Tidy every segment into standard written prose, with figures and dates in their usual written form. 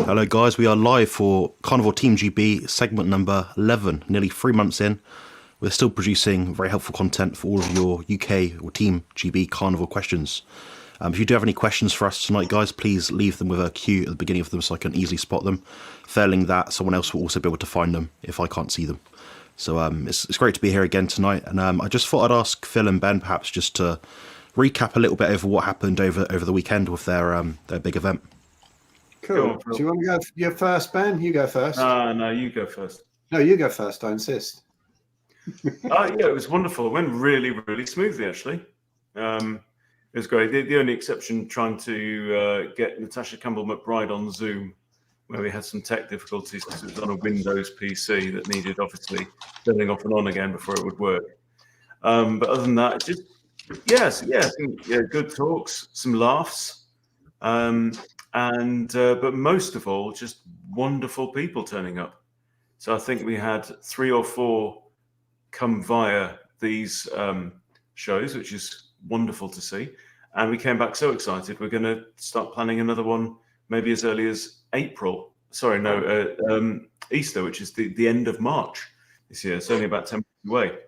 Hello guys, we are live for Carnivore Team GB segment number 11, nearly 3 months in. We're still producing very helpful content for all of your UK or Team GB Carnivore questions. If you do have any questions for us tonight, guys, please leave them with a Q at the beginning of them so I can easily spot them. Failing that, someone else will also be able to find them if I can't see them. So it's great to be here again tonight, and I just thought I'd ask Phil and Ben perhaps just to recap a little bit over what happened over the weekend with their big event. Cool. Do you want to go you first, Ben? You go first. No, you go first. No, you go first. I insist. Yeah, it was wonderful. It went really, really smoothly, actually. It was great. The only exception trying to get Natasha Campbell-McBride on Zoom, where we had some tech difficulties because it was on a Windows PC that needed, obviously, turning off and on again before it would work. But other than that, just, good talks, some laughs. But most of all, just wonderful people turning up. So I think we had 3 or 4 come via these shows, which is wonderful to see. And we came back so excited. We're going to start planning another one maybe as early as April. Sorry, no, Easter, which is the end of March this year. It's only about 10 minutes away.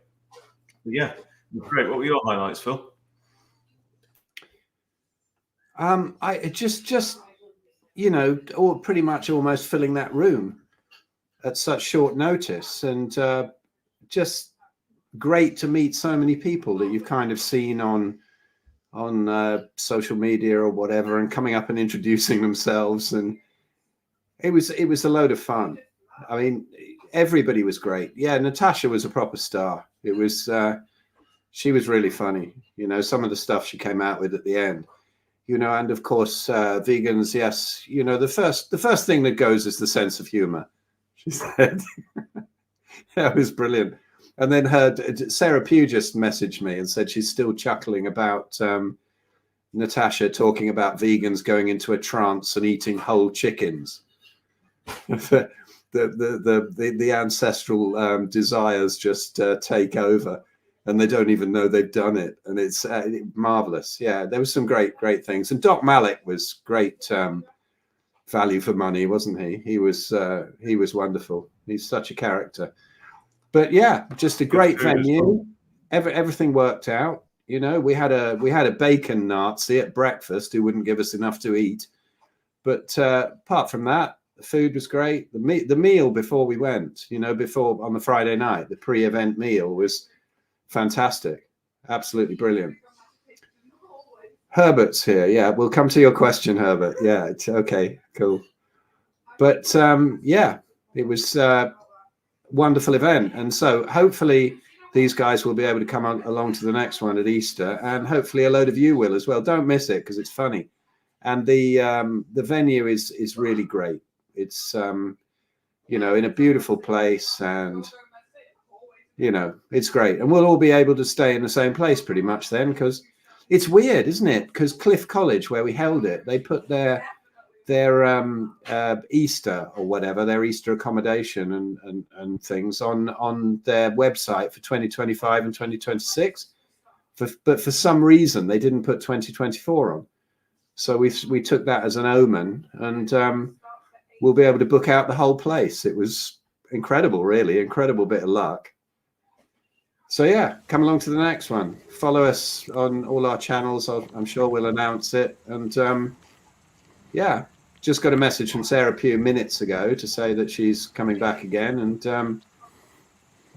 But yeah, great. What were your highlights, Phil? I just or pretty much almost filling that room at such short notice, and just great to meet so many people that you've kind of seen on social media or whatever, and coming up and introducing themselves, and it was a load of fun. I mean, everybody was great. Yeah, Natasha was a proper star. It was she was really funny. Some of the stuff she came out with at the end. And of course, vegans, yes, the first thing that goes is the sense of humor, she said. That was brilliant. And then Sarah Pugh just messaged me and said she's still chuckling about Natasha talking about vegans going into a trance and eating whole chickens. the ancestral desires just take over. And they don't even know they've done it, and it's marvelous. Yeah, there was some great things, and Doc Malik was great value for money, wasn't he? He was wonderful. He's such a character. But yeah, just a great venue. Everything worked out. We had a bacon Nazi at breakfast who wouldn't give us enough to eat. But apart from that, the food was great. The meal before we went, before on the Friday night, the pre-event meal was fantastic, absolutely brilliant. Herbert's here. Yeah, we'll come to your question, Herbert. Yeah, it's okay, cool. But yeah, it was a wonderful event, and so hopefully these guys will be able to come along to the next one at Easter, and hopefully a load of you will as well. Don't miss it because it's funny, and the venue is really great. It's in a beautiful place, and it's great. And we'll all be able to stay in the same place pretty much then, because it's weird, isn't it? Because Cliff College, where we held it, they put their Easter or whatever, their Easter accommodation and things on their website for 2025 and 2026. But for some reason, they didn't put 2024 on. So we took that as an omen, and we'll be able to book out the whole place. It was incredible, really, incredible bit of luck. So yeah, come along to the next one. Follow us on all our channels. I'm sure we'll announce it. And yeah, just got a message from Sarah Pugh minutes ago to say that she's coming back again. And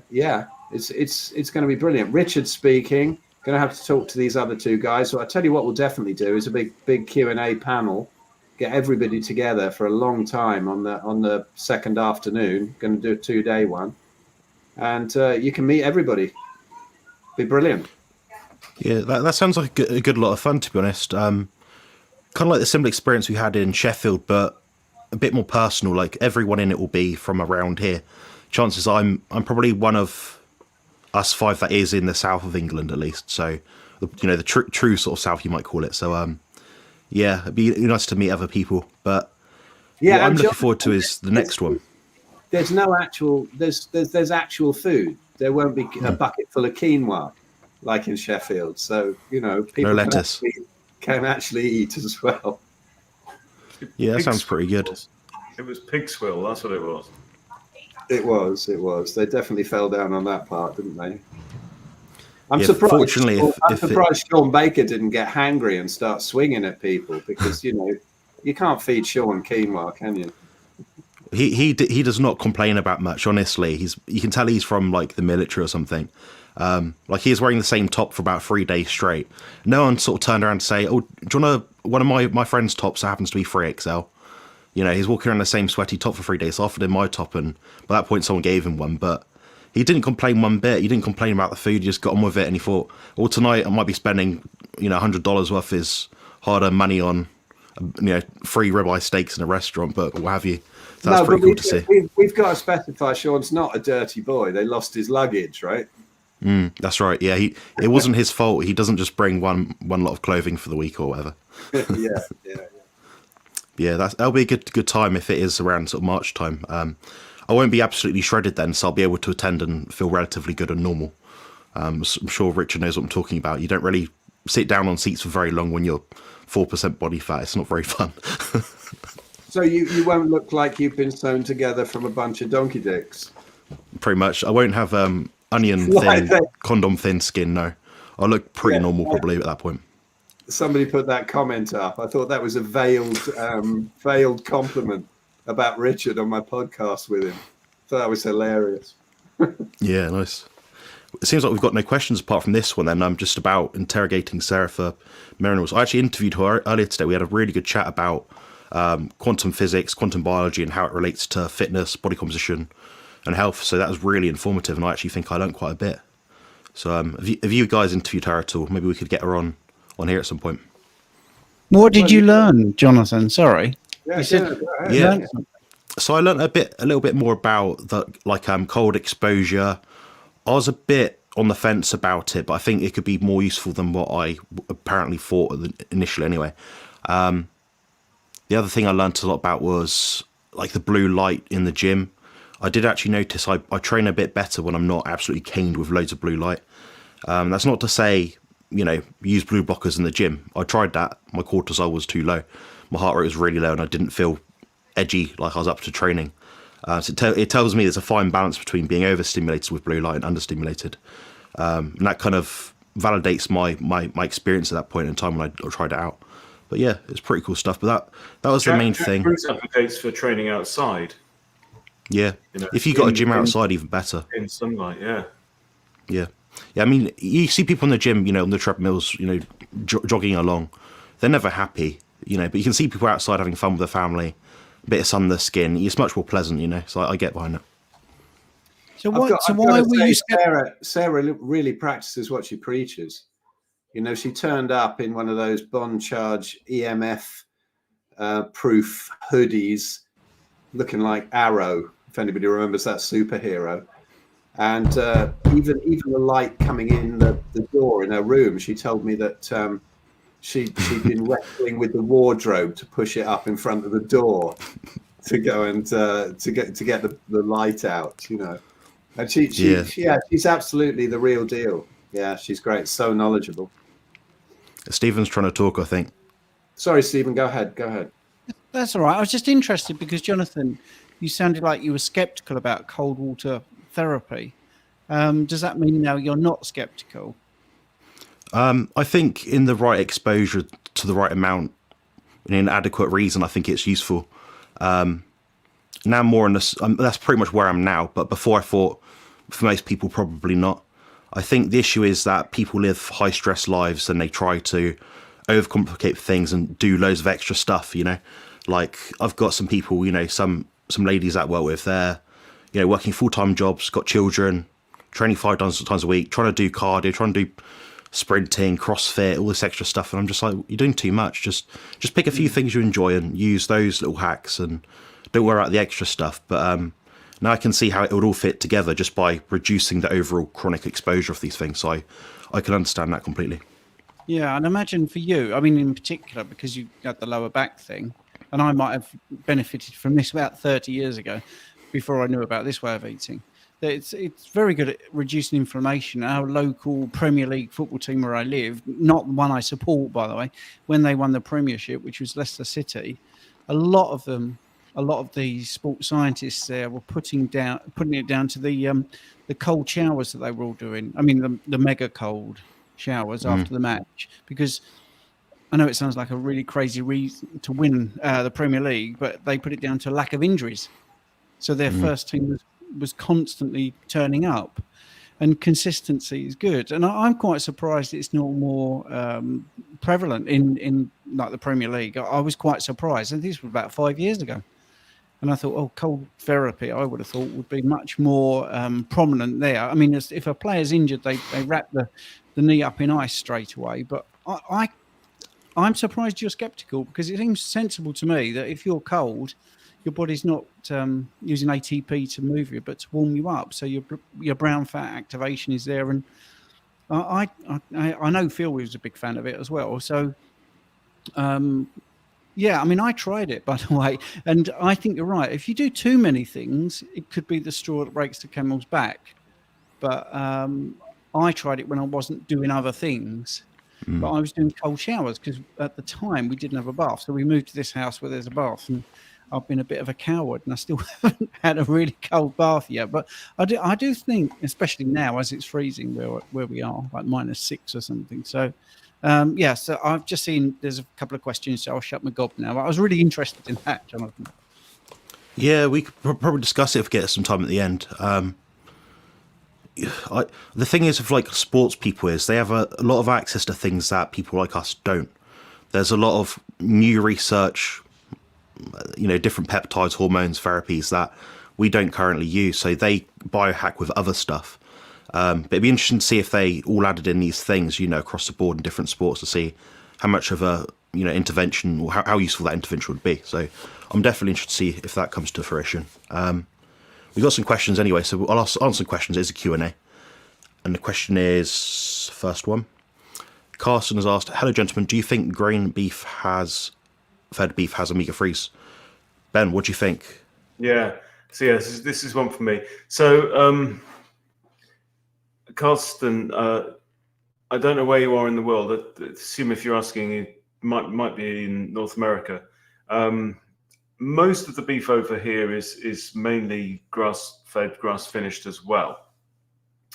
yeah, it's going to be brilliant. Richard's speaking. Going to have to talk to these other 2 guys. So I tell you what, we'll definitely do is a big Q&A panel. Get everybody together for a long time on the second afternoon. Going to do a 2-day one, and you can meet everybody. Be brilliant. Yeah, that sounds like a good lot of fun, to be honest. Kind of like the similar experience we had in Sheffield, but a bit more personal. Like everyone in it will be from around here. Chances I'm probably one of us 5 that is in the south of England at least. So the true sort of south, you might call it. So yeah, it'd be nice to meet other people. But yeah, what I'm looking forward to is the next one. There's no actual there's actual food. There won't be a bucket full of quinoa like in Sheffield. So people no lettuce. Can actually eat as well. Yeah, that sounds pretty good. It was pig swill. That's what it was. It was. They definitely fell down on that part, didn't they? I'm Yeah, surprised. fortunately, I'm surprised Sean Baker didn't get hangry and start swinging at people, because you can't feed Sean quinoa, can you? He does not complain about much. Honestly, you can tell he's from like the military or something. Like he was wearing the same top for about 3 days straight. No one sort of turned around to say, "Oh, do you want one of my friend's tops that happens to be 3XL?" He's walking around the same sweaty top for 3 days. So I offered him my top, and by that point, someone gave him one. But he didn't complain one bit. He didn't complain about the food. He just got on with it, and he thought, "Well, tonight I might be spending $100 worth of his hard-earned money on free ribeye steaks in a restaurant, but what have you." So that's pretty cool to see. We've got to specify Sean's not a dirty boy. They lost his luggage, right? That's right. Yeah, it wasn't his fault. He doesn't just bring one lot of clothing for the week or whatever. Yeah. That'll be a good time if it is around sort of March time. I won't be absolutely shredded then, so I'll be able to attend and feel relatively good and normal. I'm sure Richard knows what I'm talking about. You don't really sit down on seats for very long when you're 4% body fat. It's not very fun. So you won't look like you've been sewn together from a bunch of donkey dicks. Pretty much. I won't have onion thin, condom thin skin. No, I'll look pretty normal probably at that point. Somebody put that comment up. I thought that was a veiled compliment about Richard on my podcast with him. I thought that was hilarious. Yeah, nice. It seems like we've got no questions apart from this one. Then I'm just about interrogating Sarah for minerals. I actually interviewed her earlier today. We had a really good chat about quantum physics, quantum biology, and how it relates to fitness, body composition, and health. So that was really informative, and I actually think I learned quite a bit. So have you guys interviewed her at all? Maybe we could get her on here at some point. What did you learn, Jonathan? Sorry. Yeah. So I learned a little bit more about the cold exposure. I was a bit on the fence about it, but I think it could be more useful than what I apparently thought initially. Anyway. The other thing I learned a lot about was like the blue light in the gym. I did actually notice I train a bit better when I'm not absolutely caned with loads of blue light. That's not to say, use blue blockers in the gym. I tried that. My cortisol was too low. My heart rate was really low and I didn't feel edgy like I was up to training. So it tells me there's a fine balance between being overstimulated with blue light and understimulated. And that kind of validates my experience at that point in time when I tried it out. But yeah, it's pretty cool stuff. But that was the main thing. Bruce advocates for training outside. Yeah, if you got a gym outside, even better. In sunlight, yeah. Yeah. I mean, you see people in the gym, on the treadmills, jogging along. They're never happy, but you can see people outside having fun with their family, a bit of sun on their skin. It's much more pleasant, So I get behind it. So why were you Sarah really practices what she preaches. She turned up in one of those Bond Charge EMF proof hoodies, looking like Arrow, if anybody remembers that superhero. And even the light coming in the door in her room, she told me that she'd been wrestling with the wardrobe to push it up in front of the door to go and to get the light out, And she's absolutely the real deal. Yeah, she's great, so knowledgeable. Stephen's trying to talk, I think. Sorry, Stephen, go ahead. That's all right. I was just interested because, Jonathan, you sounded like you were skeptical about cold water therapy. Does that mean now you're not skeptical? I think in the right exposure to the right amount and in adequate reason, I think it's useful. Now more in this, that's pretty much where I'm now. But before I thought, for most people, probably not. I think the issue is that people live high stress lives and they try to overcomplicate things and do loads of extra stuff, Like I've got some people, some ladies that I work with, they're, working full-time jobs, got children, training 5 times a week, trying to do cardio, trying to do sprinting, CrossFit, all this extra stuff. And I'm just like, you're doing too much. Just pick a few things you enjoy and use those little hacks and don't worry about the extra stuff. But now I can see how it would all fit together just by reducing the overall chronic exposure of these things. So I can understand that completely. Yeah, and imagine for you, I mean, in particular, because you had the lower back thing, and I might have benefited from this about 30 years ago before I knew about this way of eating. It's very good at reducing inflammation. Our local Premier League football team where I live, not the one I support, by the way, when they won the Premiership, which was Leicester City, a lot of them a lot of the sports scientists there were putting it down to the cold showers that they were all doing. I mean, the mega cold showers after the match, because I know it sounds like a really crazy reason to win the Premier League, but they put it down to lack of injuries. So their first team was constantly turning up, and consistency is good. And I'm quite surprised it's not more prevalent in like the Premier League. I was quite surprised, and this was about 5 years ago. And I thought, oh, cold therapy, I would have thought would be much more prominent there. I mean, if a player's injured, they wrap the knee up in ice straight away. But I'm surprised you're sceptical, because it seems sensible to me that if you're cold, your body's not using ATP to move you, but to warm you up. So your brown fat activation is there. And I know Phil was a big fan of it as well. So, yeah, I mean, I tried it, by the way, and I think you're right. If you do too many things, it could be the straw that breaks the camel's back. But I tried it when I wasn't doing other things. But I was doing cold showers because at the time we didn't have a bath. So we moved to this house where there's a bath, and I've been a bit of a coward, and I still haven't had a really cold bath yet. But I do think, especially now as it's freezing where we are, like -6 or something. So, yeah, so I've just seen there's a couple of questions, so I'll shut my gob now. But I was really interested in that, Jonathan. Yeah, we could probably discuss it if we get some time at the end. The thing is, with like sports people, is they have a lot of access to things that people like us don't. There's a lot of new research, different peptides, hormones, therapies that we don't currently use. So they biohack with other stuff. But it'd be interesting to see if they all added in these things, across the board in different sports, to see how much of a intervention, or how useful that intervention would be. So I'm definitely interested to see if that comes to fruition. We've got some questions anyway, so I'll answer some questions. It's a Q&A. And the question is, first one. Carson has asked, hello gentlemen, do you think fed beef has omega-3s? Ben, what do you think? Yeah, so yeah, this is one for me. So, Carsten, I don't know where you are in the world. I assume if you're asking, it might be in North America. Most of the beef over here is mainly grass-fed, grass-finished as well.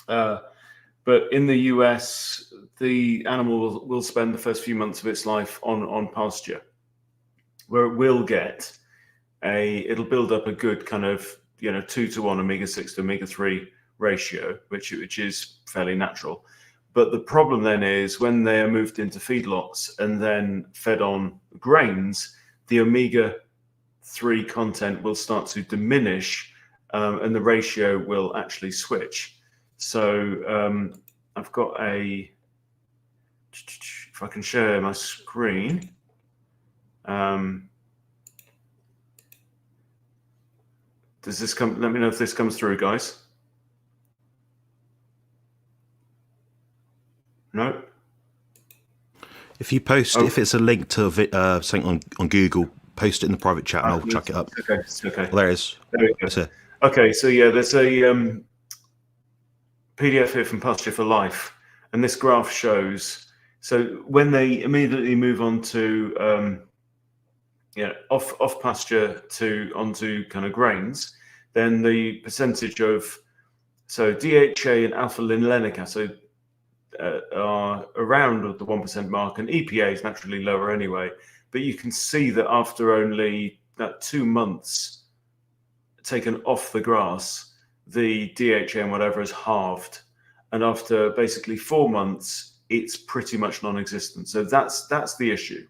But in the US, the animal will spend the first few months of its life on pasture, where it will get it'll build up a good kind of 2-to-1 omega-6 to omega-3 ratio, which is fairly natural. But the problem then is when they are moved into feedlots and then fed on grains, the omega-3 content will start to diminish, and the ratio will actually switch. So I've got if I can share my screen. Does this come? Let me know if this comes through, guys. No. If you post, if it's a link to something on Google, post it in the private chat and I'll chuck it up. Okay, it's okay. Well, there it is. There we go. That's it. Okay, so yeah, there's a PDF here from Pasture for Life, and this graph shows, so when they immediately move on to off pasture onto kind of grains, then the percentage of DHA and alpha linolenic acid are around the 1% mark, and EPA is naturally lower anyway. But you can see that after only 2 months taken off the grass, the DHA and whatever is halved, and after basically 4 months, it's pretty much non-existent. So that's the issue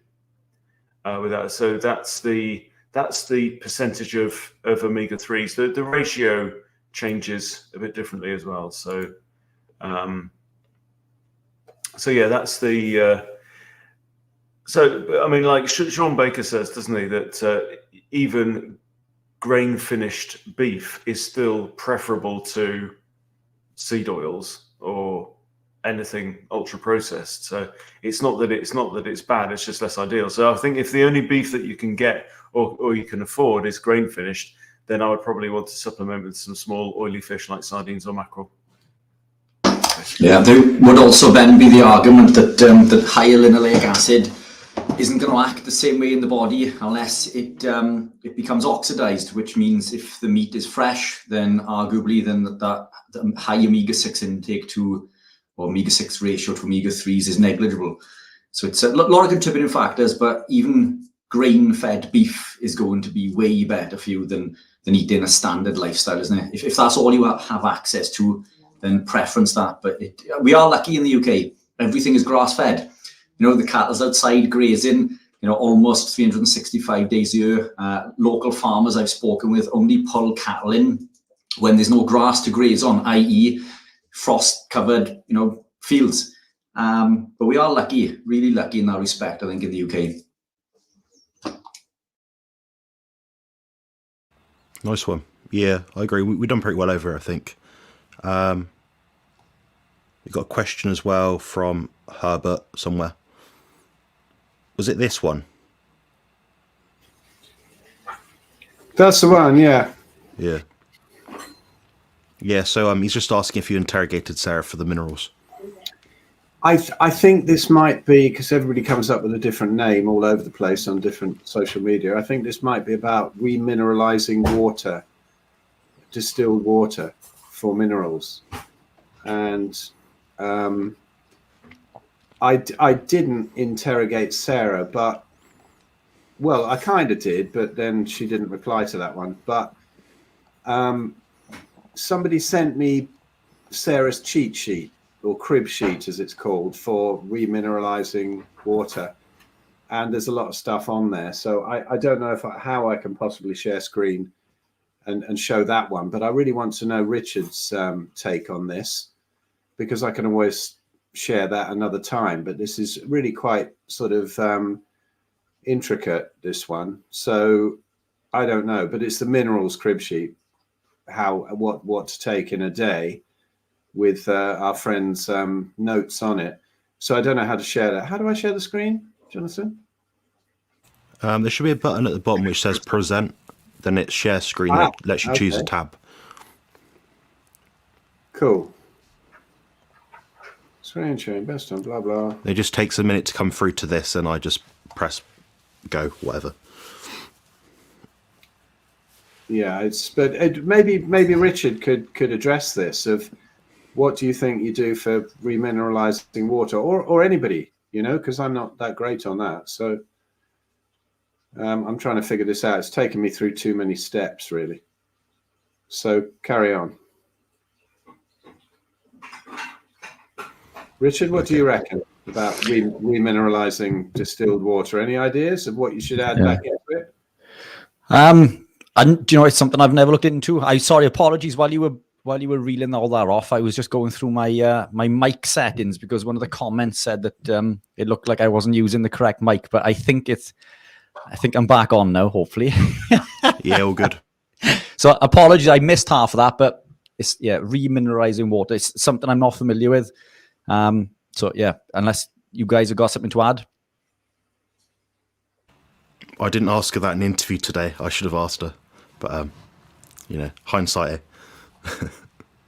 with that. So that's the percentage of omega-3s. The ratio changes a bit differently as well. So yeah, that's the. So I mean, like Sean Baker says, doesn't he, that even grain finished beef is still preferable to seed oils or anything ultra processed. So it's not that it's bad, it's just less ideal. So I think if the only beef that you can get or you can afford is grain finished, then I would probably want to supplement with some small oily fish like sardines or mackerel. Yeah, there would also then be the argument that that higher linoleic acid isn't going to act the same way in the body unless it becomes oxidized, which means if the meat is fresh, then arguably that high omega-6 intake to, or omega-6 ratio to omega-3s is negligible. So it's a lot of contributing factors, but even grain-fed beef is going to be way better for you than eating a standard lifestyle, isn't it? If that's all you have access to, then preference that. But we are lucky in the UK. Everything is grass-fed. You know, the cattle's outside grazing, you know, almost 365 days a year. Local farmers I've spoken with only pull cattle in when there's no grass to graze on, i.e. frost-covered, you know, fields. But we are lucky, really lucky in that respect, I think, in the UK. Nice one. Yeah, I agree. We've done pretty well over here, I think. We've got a question as well from Herbert somewhere. Was it this one? That's the one, yeah. Yeah. Yeah, so he's just asking if you interrogated Sarah for the minerals. I think this might be, because everybody comes up with a different name all over the place on different social media. I think this might be about remineralizing water, distilled water for minerals. And I didn't interrogate Sarah, but, well, I kind of did, but then she didn't reply to that one. But somebody sent me Sarah's cheat sheet, or crib sheet as it's called, for remineralizing water. And there's a lot of stuff on there. So I don't know how I can possibly share screen and show that one. But I really want to know Richard's take on this, because I can always share that another time. But this is really quite sort of intricate, this one. So I don't know. But it's the minerals crib sheet, what to take in a day, with our friend's notes on it. So I don't know how to share that. How do I share the screen, Jonathan? There should be a button at the bottom which says present. Then it's share screen that lets you choose a tab. Cool. Screen sharing, best on blah, blah. It just takes a minute to come through to this, and I just press go, whatever. Yeah, maybe Richard could address this of what do you think you do for remineralizing water, or anybody, you know, because I'm not that great on that. So I'm trying to figure this out. It's taken me through too many steps, really. So carry on. Richard, what do you reckon about remineralizing distilled water? Any ideas of what you should add back into it? And do you know, it's something I've never looked into. Apologies while you were reeling all that off. I was just going through my my mic settings, because one of the comments said that it looked like I wasn't using the correct mic, but I think I'm back on now, hopefully. Yeah, all good. So apologies, I missed half of that, but it's remineralizing water. It's something I'm not familiar with. So yeah, unless you guys have got something to add. I didn't ask her that in an interview today. I should have asked her, but you know, hindsight.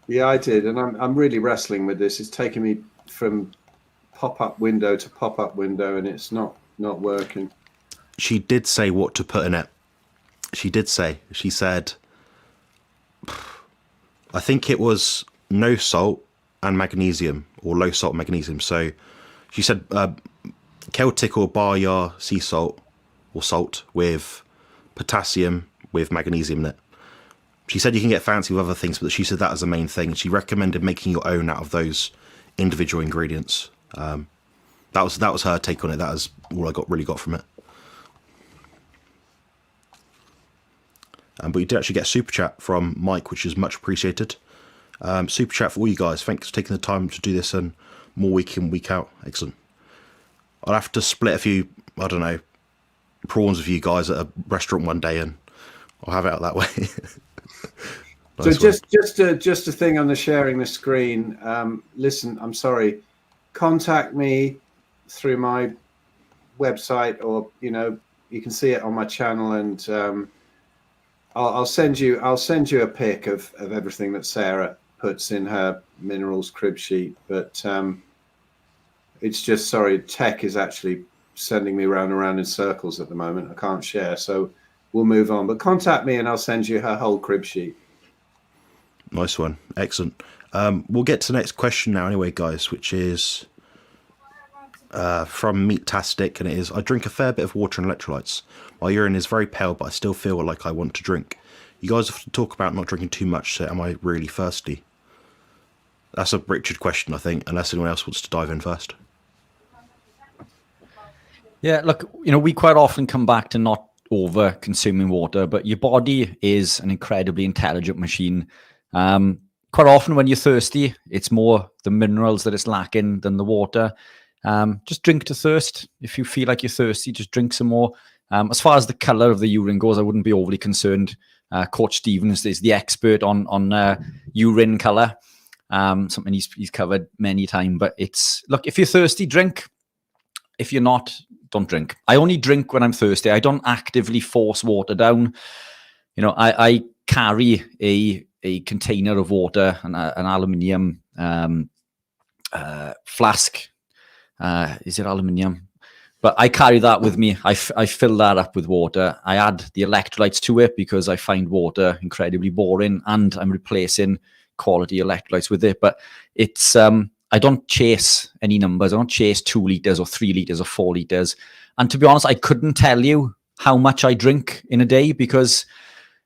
Yeah, I did, and I'm really wrestling with this. It's taking me from pop-up window to pop-up window, and it's not working. She did say what to put in it. She said, I think it was no salt and magnesium, or low salt magnesium. So she said Celtic or Bar Yar sea salt, or salt with potassium with magnesium in it. She said you can get fancy with other things, but she said that as the main thing. She recommended making your own out of those individual ingredients. That was her take on it. That is all I really got from it. But you did actually get a super chat from Mike, which is much appreciated. Super chat for all you guys. Thanks for taking the time to do this, and more week in, week out. Excellent. I'll have to split a few, I don't know, prawns with you guys at a restaurant one day, and I'll have it out that way. Nice. So just a thing on the sharing the screen. Listen, I'm sorry. Contact me through my website, or you know, you can see it on my channel, and I'll send you a pic of everything that Sarah puts in her minerals crib sheet. But it's just, sorry, tech is actually sending me round and round in circles at the moment. I can't share, so we'll move on. But contact me and I'll send you her whole crib sheet. Nice one. Excellent. We'll get to the next question now anyway, guys, which is from Meattastic, and it is, I drink a fair bit of water and electrolytes. My urine is very pale, but I still feel like I want to drink. You guys often talk about not drinking too much, so am I really thirsty? That's a Richard question, I think, unless anyone else wants to dive in first. Yeah, look, we quite often come back to not over consuming water, but your body is an incredibly intelligent machine. Quite often when you're thirsty, it's more the minerals that it's lacking than the water. Just drink to thirst. If you feel like you're thirsty, just drink some more. As far as the color of the urine goes, I wouldn't be overly concerned. Coach Stevens is the expert on urine color. Something he's covered many times. But look, if you're thirsty, drink. If you're not, don't drink. I only drink when I'm thirsty. I don't actively force water down. I carry a container of water, an aluminium flask. Is it aluminium? But I carry that with me. I fill that up with water. I add the electrolytes to it because I find water incredibly boring, and I'm replacing quality electrolytes with it. But it's I don't chase any numbers. I don't chase 2 liters or 3 liters or 4 liters. And to be honest, I couldn't tell you how much I drink in a day because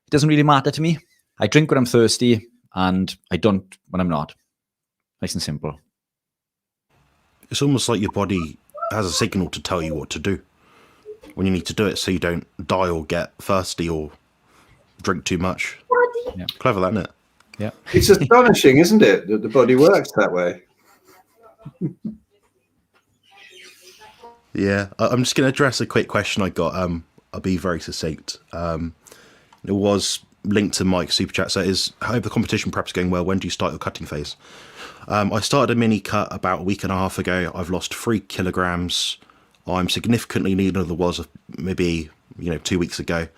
it doesn't really matter to me. I drink when I'm thirsty and I don't when I'm not. Nice and simple. It's almost like your body has a signal to tell you what to do when you need to do it, so you don't die or get thirsty or drink too much. Yeah. Clever, that, isn't it? Yeah. It's astonishing, isn't it, that the body works that way? Yeah, I'm just going to address a quick question I got. I'll be very succinct. It was linked to Mike's super chat. So I hope the competition perhaps going well. When do you start your cutting phase? I started a mini cut about a week and a half ago. I've lost 3 kilograms. I'm significantly leaner than I was maybe 2 weeks ago.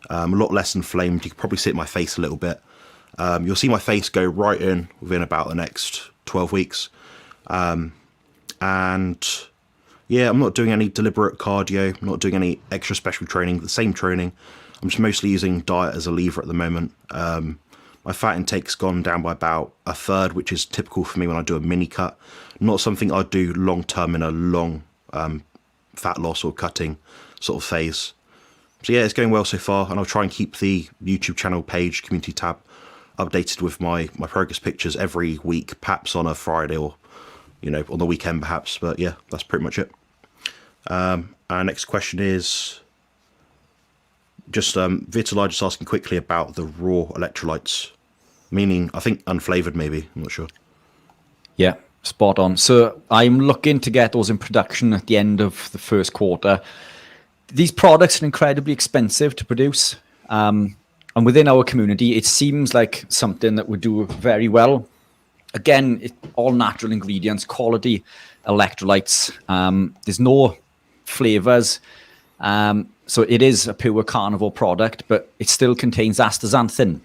A lot less inflamed. You can probably see it in my face a little bit. You'll see my face go right in within about the next 12 weeks. And yeah, I'm not doing any deliberate cardio. I'm not doing any extra special training. The same training. I'm just mostly using diet as a lever at the moment. My fat intake's gone down by about a third, which is typical for me when I do a mini cut. Not something I'd do long term in a long fat loss or cutting sort of phase. So yeah, it's going well so far, and I'll try and keep the YouTube channel page, community tab, updated with my progress pictures every week, perhaps on a Friday or on the weekend perhaps. But yeah, that's pretty much it. Our next question is just Vitalai just asking quickly about the raw electrolytes, meaning I think unflavored maybe, I'm not sure. Yeah, spot on. So I'm looking to get those in production at the end of the first quarter. These products are incredibly expensive to produce. And within our community, it seems like something that would do very well. Again, all natural ingredients, quality electrolytes. There's no flavors. So it is a pure carnivore product, but it still contains astaxanthin,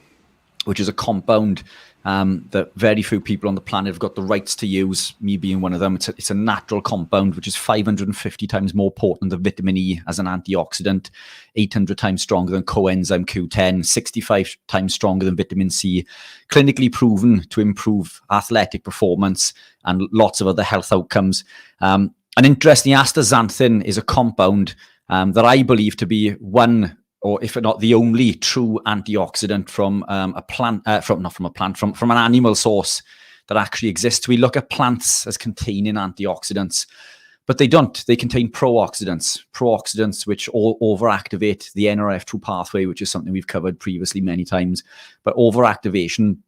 which is a compound that very few people on the planet have got the rights to use, me being one of them. It's a natural compound, which is 550 times more potent than vitamin E as an antioxidant, 800 times stronger than coenzyme Q10, 65 times stronger than vitamin C, clinically proven to improve athletic performance and lots of other health outcomes. And interestingly, astaxanthin is a compound that I believe to be one, or if not the only, true antioxidant from a plant, from an animal source that actually exists. We look at plants as containing antioxidants, but they don't. They contain pro-oxidants which all overactivate the NRF2 pathway, which is something we've covered previously many times. But overactivation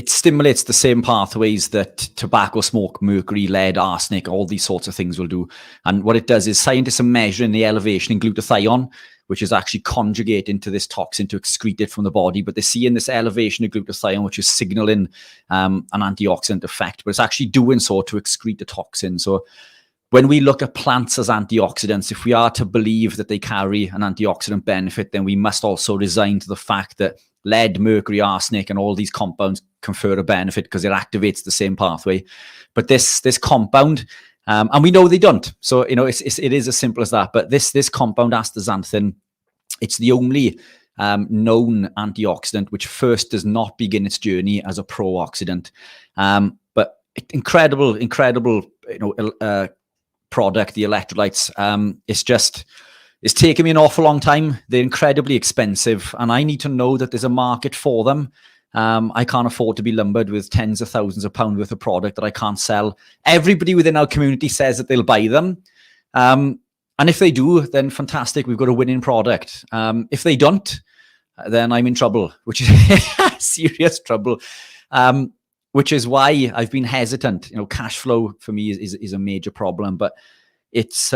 it stimulates the same pathways that tobacco smoke, mercury, lead, arsenic, all these sorts of things will do. And what it does is scientists are measuring the elevation in glutathione, which is actually conjugating to this toxin to excrete it from the body. But they're seeing this elevation of glutathione, which is signaling an antioxidant effect, but it's actually doing so to excrete the toxin. So when we look at plants as antioxidants, if we are to believe that they carry an antioxidant benefit, then we must also resign to the fact that lead, mercury, arsenic, and all these compounds confer a benefit because it activates the same pathway. But this compound And we know they don't. So, you know, it is as simple as that. But this compound, astaxanthin, it's the only known antioxidant which first does not begin its journey as a pro-oxidant. But incredible, you know, product, the electrolytes. It's taken me an awful long time. They're incredibly expensive, and I need to know that there's a market for them. I can't afford to be lumbered with tens of thousands of pounds worth of product that I can't sell. Everybody within our community says that they'll buy them. And if they do, then fantastic. We've got a winning product. If they don't, then I'm in trouble, which is serious trouble. Which is why I've been hesitant. You know, cash flow for me is a major problem. But it's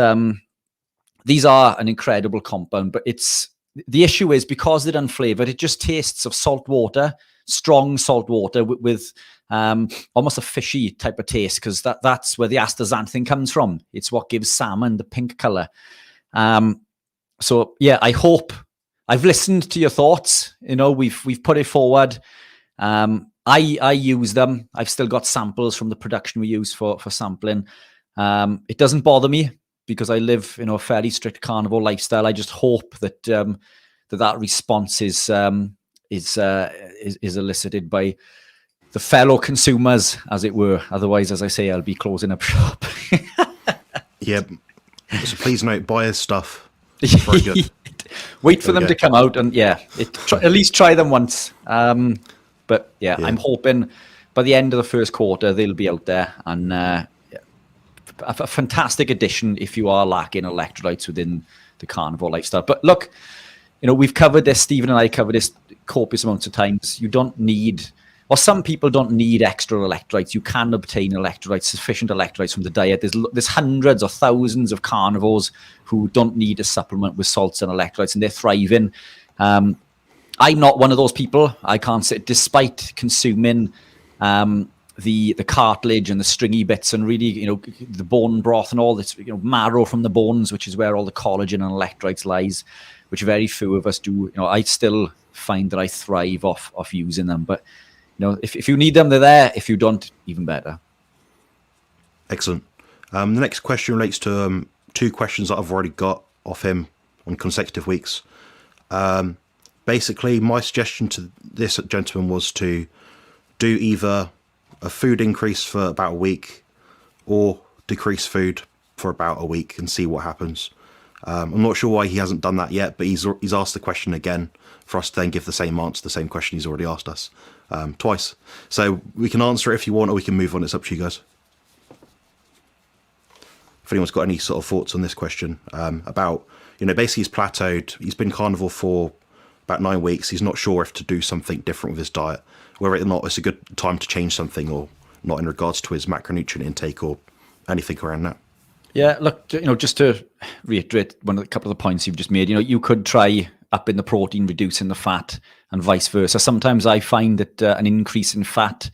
these are an incredible compound. But the issue is because they're unflavored, it just tastes of salt water, strong salt water with almost a fishy type of taste, because that's where the astaxanthin comes from. It's what gives salmon the pink color. So yeah, I hope I've listened to your thoughts. You know, we've put it forward. I use them. I've still got samples from the production we use for sampling. It doesn't bother me because I live, you know, a fairly strict carnivore lifestyle. I just hope that that response is elicited by the fellow consumers, as it were. Otherwise, as I say, I'll be closing up shop. Yeah. So please note, buy his stuff. It's very good. Wait for them to come out, and at least try them once. But yeah, I'm hoping by the end of the first quarter they'll be out there, and a fantastic addition if you are lacking electrolytes within the carnivore lifestyle. But look, you know, we've covered this. Stephen and I covered this copious amounts of times. You don't need, or some people don't need extra electrolytes. You can obtain electrolytes, sufficient electrolytes from the diet. There's hundreds or thousands of carnivores who don't need a supplement with salts and electrolytes, and they're thriving. I'm not one of those people. I can't say, despite consuming the cartilage and the stringy bits and really, you know, the bone broth and all this, you know, marrow from the bones, which is where all the collagen and electrolytes lies, which very few of us do. You know, I still find that I thrive off using them. But, you know, if you need them, they're there. If you don't, even better. Excellent. The next question relates to two questions that I've already got off him on consecutive weeks. Basically, my suggestion to this gentleman was to do either a food increase for about a week or decrease food for about a week and see what happens. I'm not sure why he hasn't done that yet, but he's asked the question again for us to then give the same answer, the same question he's already asked us twice. So we can answer it if you want, or we can move on. It's up to you guys. If anyone's got any sort of thoughts on this question about, you know, basically he's plateaued. He's been carnivore for about 9 weeks. He's not sure if to do something different with his diet, whether or not it's a good time to change something or not in regards to his macronutrient intake or anything around that. Yeah, look, you know, just to reiterate a couple of the points you've just made, you know, you could try upping the protein, reducing the fat, and vice versa. Sometimes I find that an increase in fat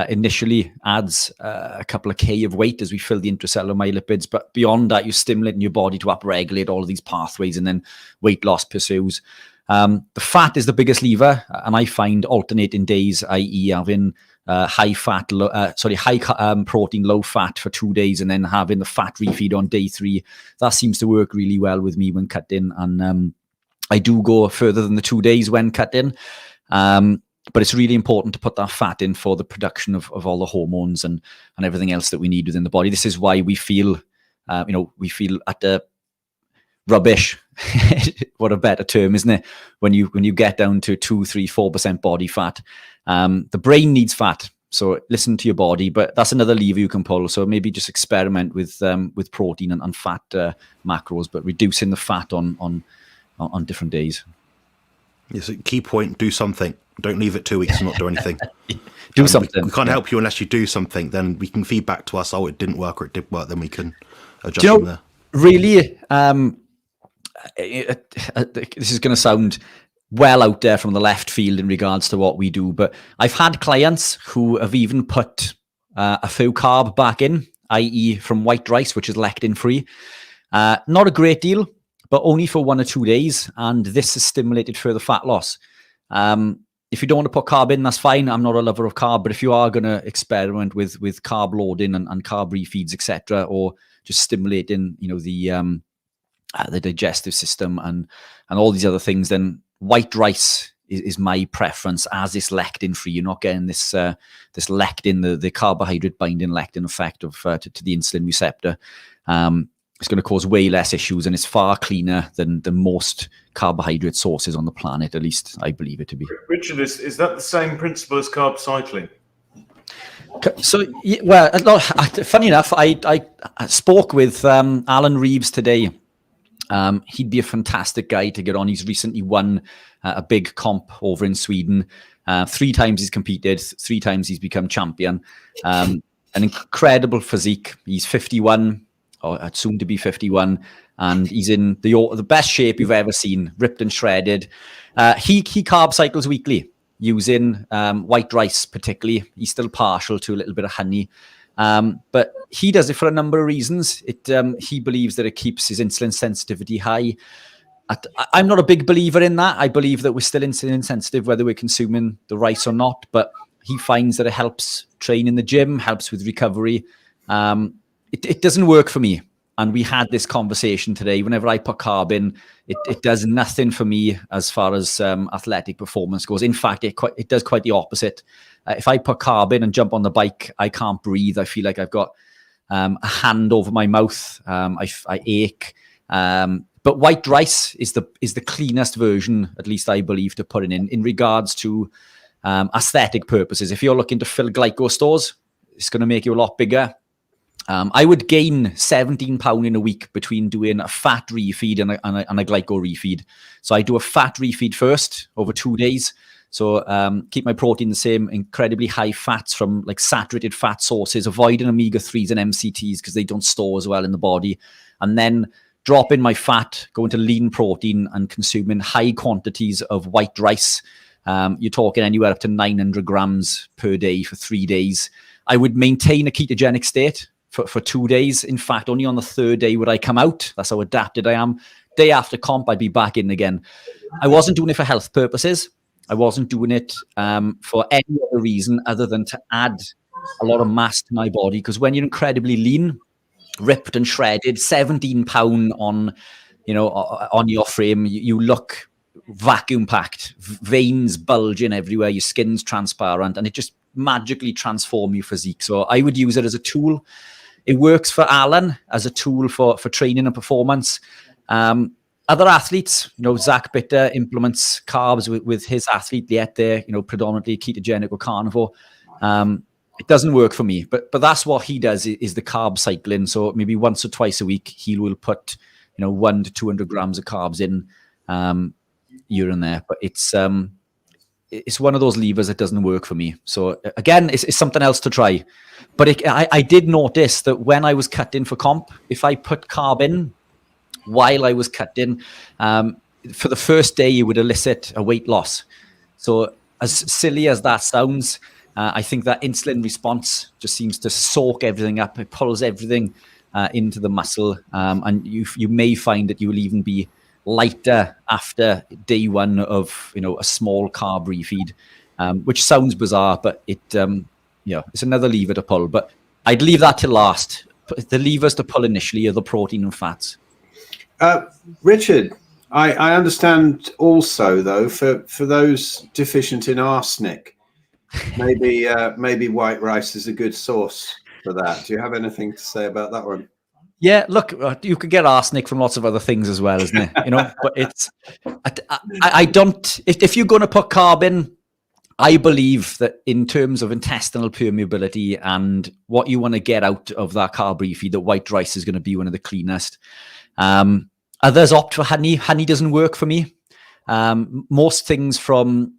initially adds a couple of K of weight as we fill the intracellular myelipids, but beyond that, you're stimulating your body to upregulate all of these pathways, and then weight loss pursues. The fat is the biggest lever, and I find alternating days, i.e. having high protein, low fat for 2 days, and then having the fat refeed on day 3, that seems to work really well with me when cutting. And I do go further than the 2 days when cutting. But it's really important to put that fat in for the production of all the hormones and everything else that we need within the body. This is why we feel, we feel at the rubbish. What a better term, isn't it? When you get down to 2, 3, 4% body fat, the brain needs fat. So listen to your body, but that's another lever you can pull. So maybe just experiment with protein and fat macros, but reducing the fat on different days. Yes, key point: do something. Don't leave it 2 weeks and not do anything. Do something. We can't help you unless you do something. Then we can feed back to us, oh, it didn't work or it did work. Then we can adjust from there. Really, this is going to sound well out there from the left field in regards to what we do, but I've had clients who have even put a few carb back in, i.e. from white rice, which is lectin free. Not a great deal, but only for 1 or 2 days. And this has stimulated further fat loss. if you don't want to put carb in, that's fine. I'm not a lover of carb, but if you are going to experiment with carb loading and carb refeeds, etc., or just stimulating, the digestive system and all these other things, then white rice is my preference, as it's lectin free. You're not getting this lectin, the carbohydrate binding lectin effect of to the insulin receptor. It's going to cause way less issues, and it's far cleaner than most carbohydrate sources on the planet. At least I believe it to be. Richard, is that the same principle as carb cycling? So, well, funny enough, I spoke with Alan Reeves today. He'd be a fantastic guy to get on. He's recently won a big comp over in Sweden. 3 times he's competed, 3 times he's become champion. An incredible physique. He's 51, or soon to be 51, and he's in the best shape you've ever seen, ripped and shredded. He carb cycles weekly using white rice particularly. He's still partial to a little bit of honey. But he does it for a number of reasons. He believes that it keeps his insulin sensitivity high. I'm not a big believer in that. I believe that we're still insulin sensitive whether we're consuming the rice or not, but he finds that it helps train in the gym, helps with recovery. It doesn't work for me. And we had this conversation today. Whenever I put carb in, it does nothing for me as far as athletic performance goes. In fact, it does quite the opposite. If I put carb in and jump on the bike, I can't breathe. I feel like I've got a hand over my mouth. I ache. But white rice is the cleanest version, at least I believe, to put in regards to aesthetic purposes. If you're looking to fill glyco stores, it's going to make you a lot bigger. I would gain 17 pounds in a week between doing a fat refeed and a glyco refeed. So I do a fat refeed first over 2 days. So keep my protein the same, incredibly high fats from like saturated fat sources, avoiding omega-3s and MCTs because they don't store as well in the body. And then drop in my fat, go into lean protein and consuming high quantities of white rice. You're talking anywhere up to 900 grams per day for 3 days. I would maintain a ketogenic state for 2 days. In fact, only on the 3rd day would I come out. That's how adapted I am. Day after comp, I'd be back in again. I wasn't doing it for health purposes. I wasn't doing it for any other reason other than to add a lot of mass to my body. Because when you're incredibly lean, ripped and shredded, 17 pound on your frame, you look vacuum packed, veins bulging everywhere, your skin's transparent, and it just magically transforms your physique. So I would use it as a tool. It works for Alan as a tool for training and performance. Other athletes, Zach Bitter implements carbs with his athlete, yet they're predominantly ketogenic or carnivore. It doesn't work for me, but that's what he does is the carb cycling. So maybe once or twice a week, he will put 100 to 200 grams of carbs in here and there. But it's one of those levers that doesn't work for me. So again, it's something else to try. But I did notice that when I was cutting for comp, if I put carb in while I was cutting, for the first day, it would elicit a weight loss. So as silly as that sounds, I think that insulin response just seems to soak everything up. It pulls everything into the muscle. And you may find that you will even be lighter after day 1 of a small carb refeed, which sounds bizarre, but it's another lever to pull. But I'd leave that to last. The levers to pull initially are the protein and fats. Richard, I understand also though for those deficient in arsenic, maybe white rice is a good source for that. Do you have anything to say about that one? Yeah, look, you could get arsenic from lots of other things as well, isn't it? But it's, I don't, if you're going to put carb in, I believe that in terms of intestinal permeability and what you want to get out of that carb refeed, that white rice is going to be one of the cleanest. Others opt for honey. Honey doesn't work for me. Most things from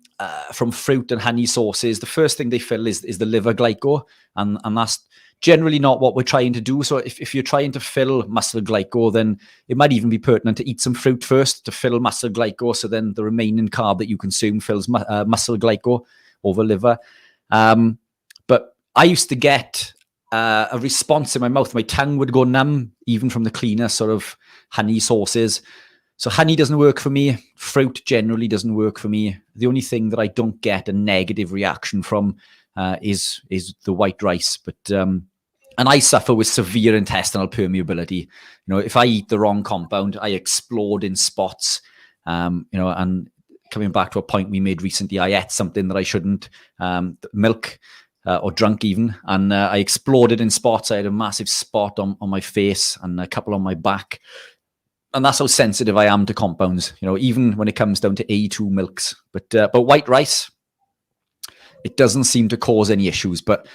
fruit and honey sources, the first thing they fill is the liver glyco, and that's generally not what we're trying to do. So if you're trying to fill muscle glyco, then it might even be pertinent to eat some fruit first to fill muscle glyco, so then the remaining carb that you consume fills muscle glyco over liver. But I used to get a response in my mouth. My tongue would go numb, even from the cleaner sort of honey sources. So honey doesn't work for me. Fruit generally doesn't work for me. The only thing that I don't get a negative reaction from is the white rice. But and I suffer with severe intestinal permeability. You know, if I eat the wrong compound, I explode in spots. You know, and coming back to a point we made recently, I ate something that I shouldn't, milk or drunk even, and I exploded in spots. I had a massive spot on my face and a couple on my back. And that's how sensitive I am to compounds, you know, even when it comes down to A2 milks. But white rice, it doesn't seem to cause any issues, but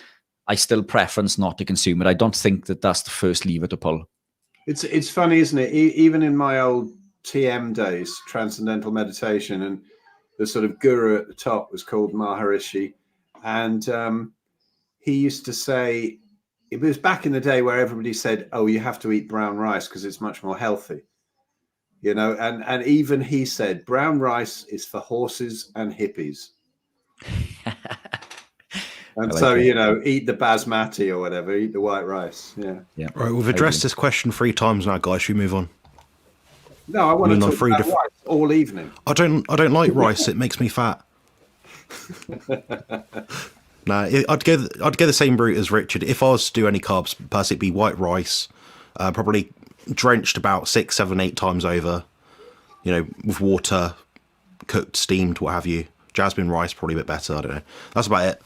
I still preference not to consume it. I don't think that that's the first lever to pull. It's funny, isn't it? Even in my old TM days, Transcendental Meditation, and the sort of guru at the top was called Maharishi. And he used to say, it was back in the day where everybody said, oh, you have to eat brown rice because it's much more healthy. You know, and even he said, brown rice is for horses and hippies. And so, you know, eat the basmati or whatever, eat the white rice. Yeah. Right, we've addressed this question 3 times now, guys. Should we move on? No, I want to talk about rice all evening. I don't like rice. It makes me fat. No, I'd go the same route as Richard. If I was to do any carbs, personally, it'd be white rice, probably drenched about 6, 7, 8 times over, you know, with water, cooked, steamed, what have you. Jasmine rice, probably a bit better. I don't know. That's about it.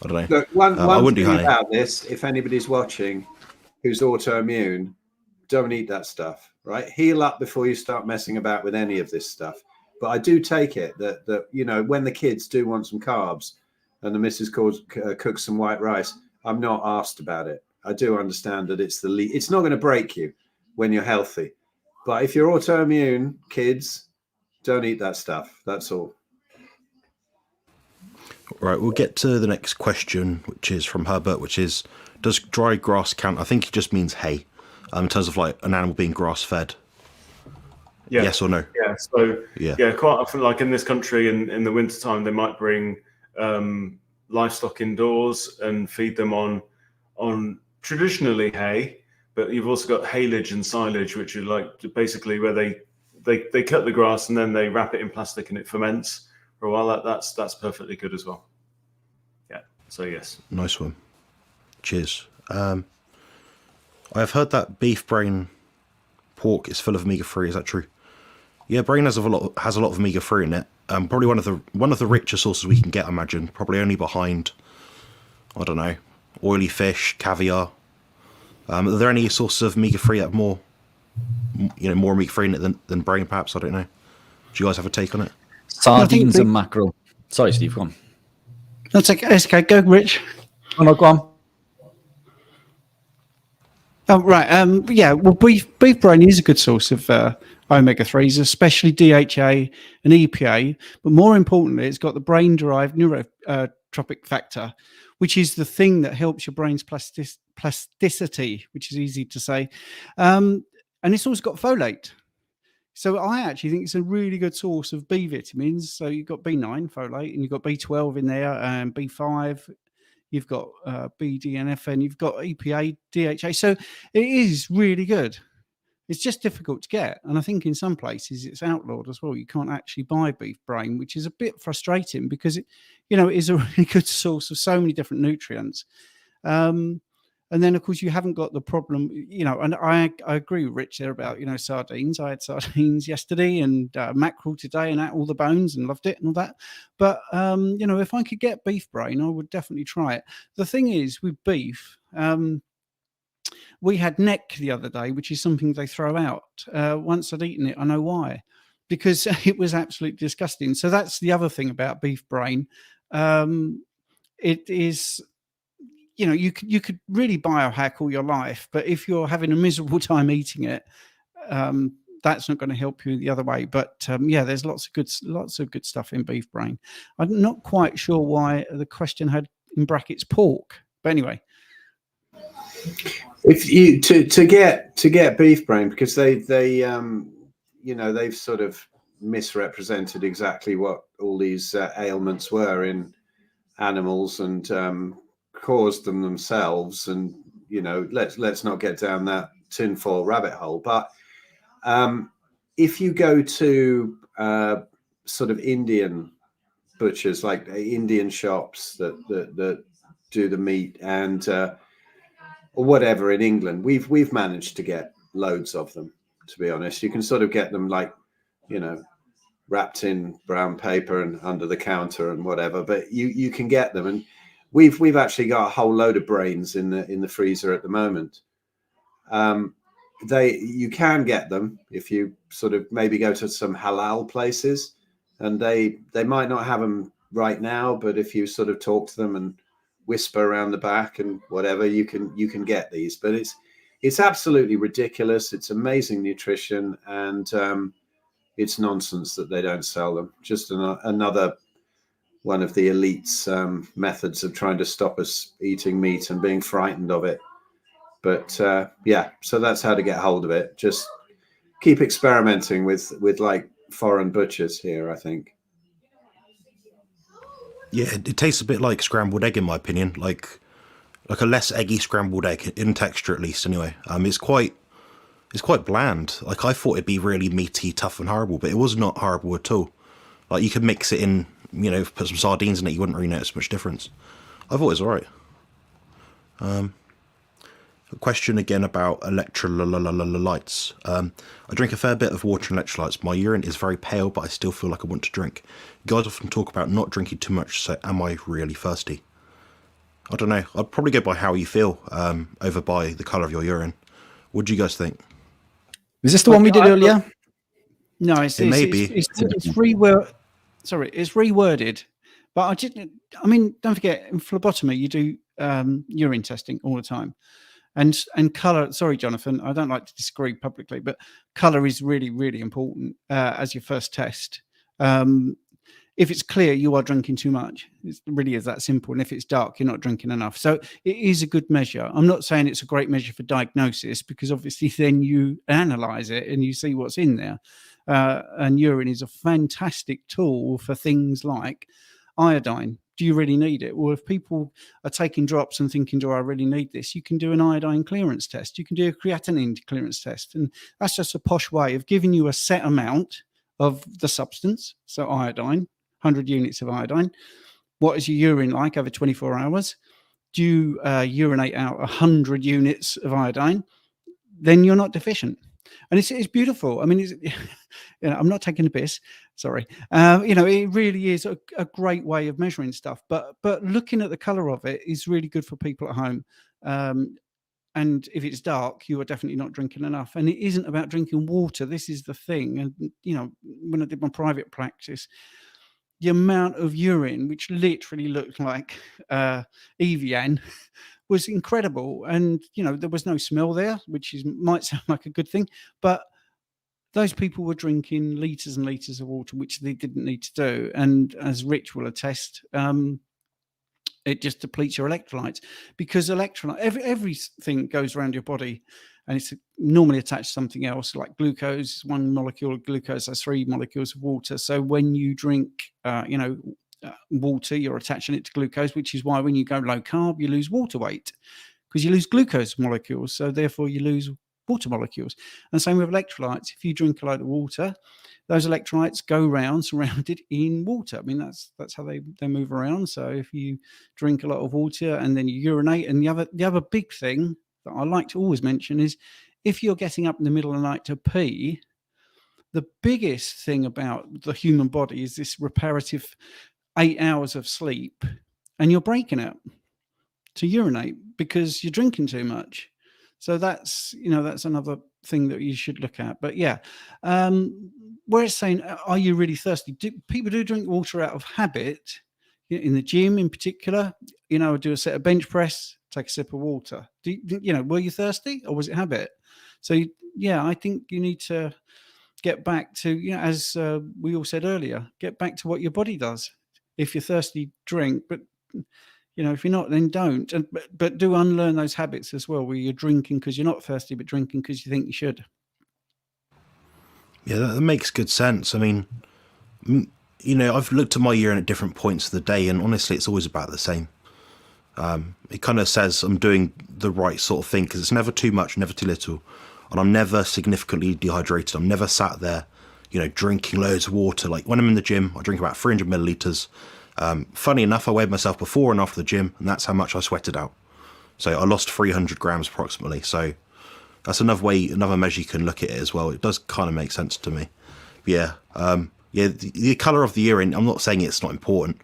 I don't know. Look, one I wouldn't do honey. About this, if anybody's watching who's autoimmune, don't eat that stuff, right? Heal up before you start messing about with any of this stuff. But I do take it that you know, when the kids do want some carbs and the missus cooks some white rice, I'm not asked about it. I do understand that it's it's not going to break you when you're healthy. But if you're autoimmune, kids, don't eat that stuff. That's all. Right, we'll get to the next question, which is from Herbert, which is, does dry grass count? I think he just means hay, in terms of like an animal being grass-fed. Yeah. Yes or no? Yeah, so yeah, quite often, like in this country, in the wintertime, they might bring livestock indoors and feed them on traditionally hay, but you've also got haylage and silage, which are like basically where they cut the grass and then they wrap it in plastic and it ferments for a while. That's perfectly good as well. Yeah, so yes. Nice one. Cheers. I have heard that beef brain pork is full of omega-3. Is that true? Yeah, brain has a lot of omega-3 in it. Probably one of the richer sources we can get, I imagine. Probably only behind, I don't know, oily fish, caviar. Are there any sources of omega-3 that have more omega-3 in it than brain, perhaps? I don't know. Do you guys have a take on it? Sardines and mackerel. Sorry, Steve, go on. That's okay. Go, Rich. Oh, no, go on. Oh, right. Yeah, well, beef brain is a good source of omega-3s, especially DHA and EPA. But more importantly, it's got the brain-derived neurotropic factor, which is the thing that helps your brain's plasticity, which is easy to say. And it's also got folate. So I actually think it's a really good source of B vitamins. So you've got B9, folate, and you've got B12 in there, and B5. You've got BDNF, and you've got EPA, DHA. So it is really good. It's just difficult to get. And I think in some places it's outlawed as well. You can't actually buy beef brain, which is a bit frustrating because it is a really good source of so many different nutrients. And then, of course, you haven't got the problem, and I agree with Rich there about, sardines. I had sardines yesterday and mackerel today and ate all the bones and loved it and all that. But, if I could get beef brain, I would definitely try it. The thing is with beef, we had neck the other day, which is something they throw out. Once I'd eaten it, I know why. Because it was absolutely disgusting. So that's the other thing about beef brain. It is... you could really biohack all your life, but if you're having a miserable time eating it, that's not going to help you the other way. But there's lots of good stuff in beef brain. I'm not quite sure why the question had in brackets pork, but anyway. If you to get beef brain, because they've sort of misrepresented exactly what all these ailments were in animals and caused them themselves, and let's not get down that tinfoil rabbit hole. But if you go to sort of Indian butchers, like Indian shops that do the meat and or whatever in England, we've managed to get loads of them. To be honest, you can sort of get them like, you know, wrapped in brown paper and under the counter and whatever. But you can get them, and we've actually got a whole load of brains in the freezer at the moment. You can get them if you sort of maybe go to some halal places, and they might not have them right now, but if you sort of talk to them and whisper around the back and whatever, you can get these. But it's absolutely ridiculous. It's amazing nutrition, and it's nonsense that they don't sell them. Just another one of the elites' methods of trying to stop us eating meat and being frightened of it. But yeah, so that's how to get hold of it. Just keep experimenting with like foreign butchers here, I think. Yeah, it tastes a bit like scrambled egg in my opinion, like a less eggy scrambled egg in texture at least. Anyway, it's quite bland. Like I thought it'd be really meaty, tough, and horrible, but it was not horrible at all. Like you could mix it in, you know, put some sardines in it, you wouldn't really notice much difference. I thought it was alright. A question again about electrolytes. I drink a fair bit of water and electrolytes. My urine is very pale, but I still feel like I want to drink. You guys often talk about not drinking too much, so am I really thirsty? I don't know. I'd probably go by how you feel over by the colour of your urine. What do you guys think? Is this the one we did earlier? No, it's reworded. Sorry, it's reworded. But I mean, don't forget, in phlebotomy, you do urine testing all the time. And colour, sorry, Jonathan, I don't like to disagree publicly, but colour is really, really important as your first test. If it's clear, you are drinking too much. It really is that simple. And if it's dark, you're not drinking enough. So it is a good measure. I'm not saying it's a great measure for diagnosis, because obviously then you analyse it and you see what's in there. And urine is a fantastic tool for things like iodine. Do you really need it? Well, if people are taking drops and thinking, do I really need this? You can do an iodine clearance test. You can do a creatinine clearance test. And that's just a posh way of giving you a set amount of the substance. So iodine, 100 units of iodine. What is your urine like over 24 hours? Do you urinate out 100 units of iodine? Then you're not deficient. And it's beautiful. I mean, you know, I'm not taking the piss. Sorry. You know, it really is a great way of measuring stuff. But looking at the colour of it is really good for people at home. And if it's dark, you are definitely not drinking enough. And it isn't about drinking water. This is the thing. And, you know, when I did my private practice, the amount of urine, which literally looked like Evian, was incredible. And, you know, there was no smell there, which might sound like a good thing. But those people were drinking litres and litres of water, which they didn't need to do. And as Rich will attest, it just depletes your electrolytes, because everything goes around your body and it's normally attached to something else, like glucose. One molecule of glucose has 3 molecules of water. So when you drink, water, you're attaching it to glucose, which is why when you go low carb, you lose water weight, because you lose glucose molecules. So therefore you lose water molecules. And same with electrolytes. If you drink a load of water, those electrolytes go around surrounded in water. I mean, that's how they move around. So if you drink a lot of water and then you urinate, and the other big thing that I like to always mention is, if you're getting up in the middle of the night to pee, the biggest thing about the human body is this reparative 8 hours of sleep, and you're breaking it to urinate because you're drinking too much. So that's another thing that you should look at. But yeah, where it's saying, are you really thirsty? People do drink water out of habit. In the gym in particular, you know, do a set of bench press, take a sip of water. Were you thirsty, or was it habit? So yeah, I think you need to get back to, you know, as we all said earlier, get back to what your body does. If you're thirsty, drink, but you know, if you're not, then don't. But do unlearn those habits as well, where you're drinking because you're not thirsty, but drinking because you think you should. Yeah, that makes good sense. I mean, you know, I've looked at my urine at different points of the day, and honestly, it's always about the same. It kind of says I'm doing the right sort of thing, because it's never too much, never too little. and I'm never significantly dehydrated. I'm never sat there, drinking loads of water. Like when I'm in the gym, I drink about 300 milliliters. Funny enough, I weighed myself before and after the gym, and that's how much I sweated out. So I lost 300 grams approximately. So that's another measure you can look at it as well. It does kind of make sense to me. But yeah, the color of the urine, I'm not saying it's not important.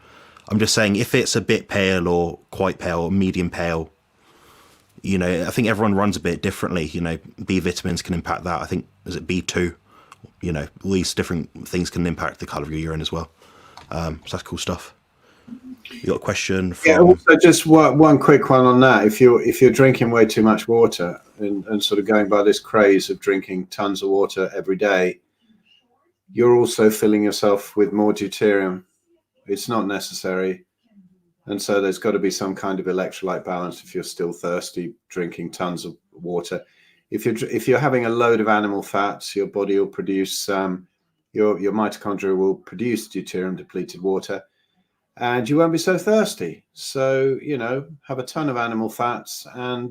I'm just saying if it's a bit pale or quite pale or medium pale, I think everyone runs a bit differently. B vitamins can impact that. I think, is it B2? All these different things can impact the color of your urine as well. So that's cool stuff. You got a question from... Yeah, also just one quick one on that. If you're drinking way too much water and sort of going by this craze of drinking tons of water every day, you're also filling yourself with more deuterium. It's not necessary. And so there's got to be some kind of electrolyte balance if you're still thirsty, drinking tons of water. If you're having a load of animal fats, your body will produce your mitochondria will produce deuterium depleted water, and you won't be so thirsty. So have a ton of animal fats and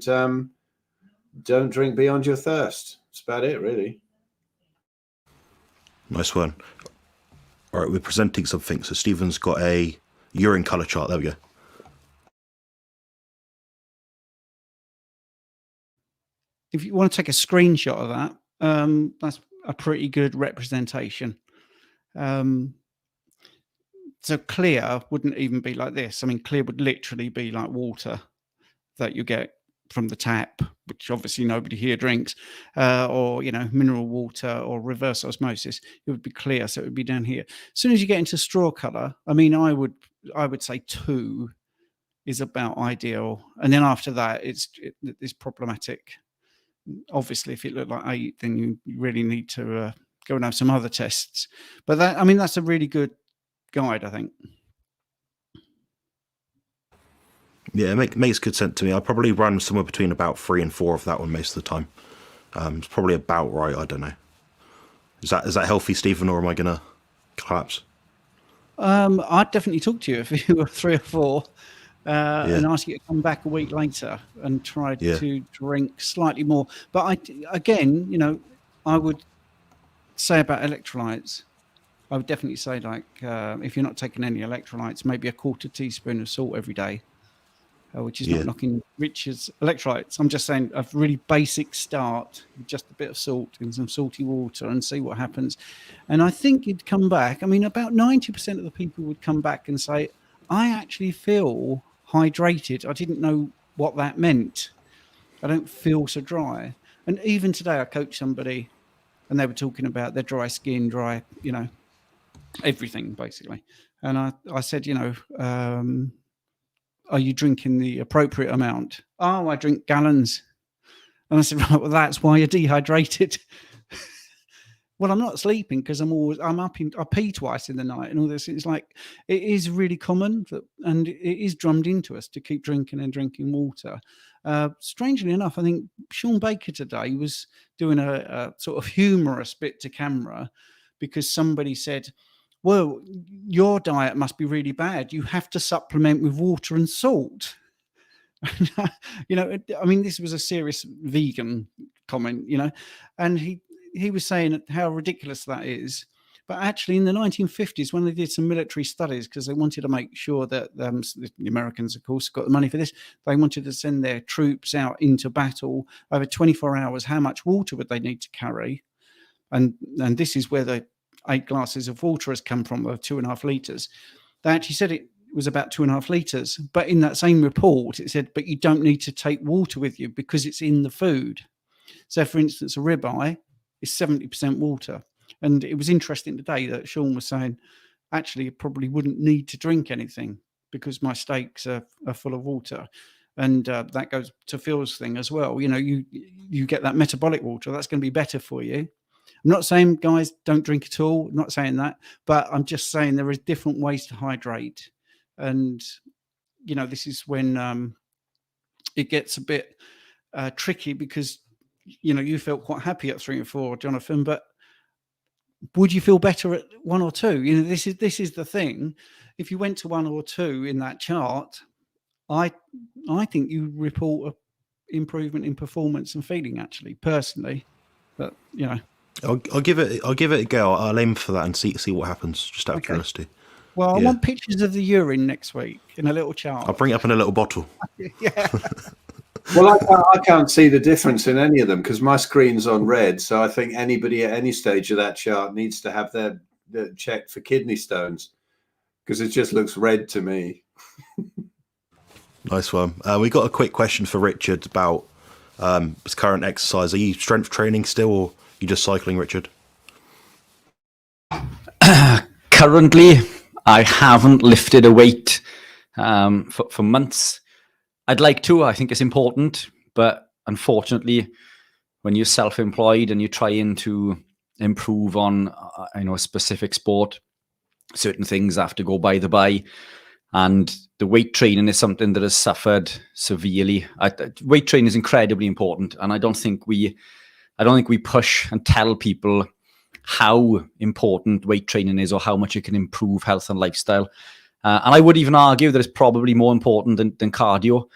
don't drink beyond your thirst. That's about it, really. Nice one. All right, we're presenting something. So Stephen's got a urine color chart. There we go. If you want to take a screenshot of that, that's a pretty good representation. So clear wouldn't even be like this. I mean, clear would literally be like water that you get from the tap, which obviously nobody here drinks, or mineral water or reverse osmosis. It would be clear, so it would be down here. As soon as you get into straw color, I mean, I would say 2 is about ideal, and then after that, it's problematic. Obviously, if it looked like 8, then you really need to go and have some other tests. But that's a really good guide, I think. Yeah, it makes good sense to me. I probably run somewhere between about 3 and 4 of that one most of the time. It's probably about right. I don't know. Is that healthy, Stephen, or am I gonna collapse? I'd definitely talk to you if you were 3 or 4, and ask you to come back a week later and try to drink slightly more. But I would say about electrolytes, I would definitely say, like, if you're not taking any electrolytes, maybe a 1/4 teaspoon of salt every day, which is not knocking Richard's electrolytes. I'm just saying a really basic start with just a bit of salt in some salty water and see what happens. And I think you'd come back. I mean, about 90% of the people would come back and say, I actually feel hydrated. I didn't know what that meant. I don't feel so dry. And even today, I coached somebody and they were talking about their dry skin, everything basically. And I said, are you drinking the appropriate amount? Oh, I drink gallons. And I said, right, well, that's why you're dehydrated. Well, I'm not sleeping because I pee twice in the night and all this. It's like, it is really common and it is drummed into us to keep drinking and drinking water. Strangely enough, I think Sean Baker today was doing a sort of humorous bit to camera because somebody said, well, your diet must be really bad. You have to supplement with water and salt. I mean, this was a serious vegan comment, and he was saying how ridiculous that is. But actually, in the 1950s, when they did some military studies, because they wanted to make sure that the Americans, of course, got the money for this, they wanted to send their troops out into battle over 24 hours. How much water would they need to carry? And this is where the 8 glasses of water has come from, of 2.5 liters. They actually said it was about 2.5 liters. But in that same report, it said, but you don't need to take water with you because it's in the food. So, for instance, a ribeye is 70% water. And it was interesting today that Sean was saying, actually, you probably wouldn't need to drink anything because my steaks are full of water. And that goes to Phil's thing as well. You get that metabolic water. That's going to be better for you. I'm not saying, guys, don't drink at all. I'm not saying that. But I'm just saying there are different ways to hydrate. And, this is when it gets a bit tricky because, you felt quite happy at 3 and 4, Jonathan, but would you feel better at 1 or 2? This is the thing. If you went to 1 or 2 in that chart, I think you report an improvement in performance and feeling, actually, personally. But you know, I'll give it a go. I'll aim for that and see what happens. Just out of curiosity. well, I Yeah. want pictures of the urine next week in a little chart. I'll bring it up in a little bottle. Yeah. Well, I can't see the difference in any of them because my screen's on red. So I think anybody at any stage of that chart needs to have their checked for kidney stones because it just looks red to me. Nice one. We got a quick question for Richard about his current exercise. Are you strength training still, or are you just cycling, Richard? Currently, I haven't lifted a weight for months. I'd like to. I think it's important, but unfortunately, when you're self-employed and you're trying to improve on a specific sport, certain things have to go by the by, and the weight training is something that has suffered severely. Weight training is incredibly important, and I don't think we push and tell people how important weight training is or how much it can improve health and lifestyle. And I would even argue that it's probably more important than cardio.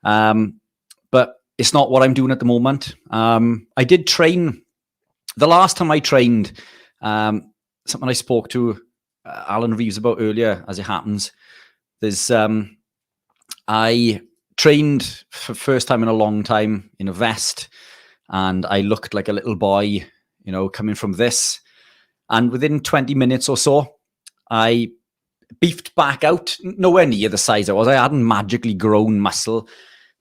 But it's not what I'm doing at the moment. I did train. The last time I trained, something I spoke to Alan Reeves about earlier, as it happens, there's I trained for first time in a long time in a vest, and I looked like a little boy, coming from this. And within 20 minutes or so, I beefed back out, nowhere near the size I was. I hadn't magically grown muscle,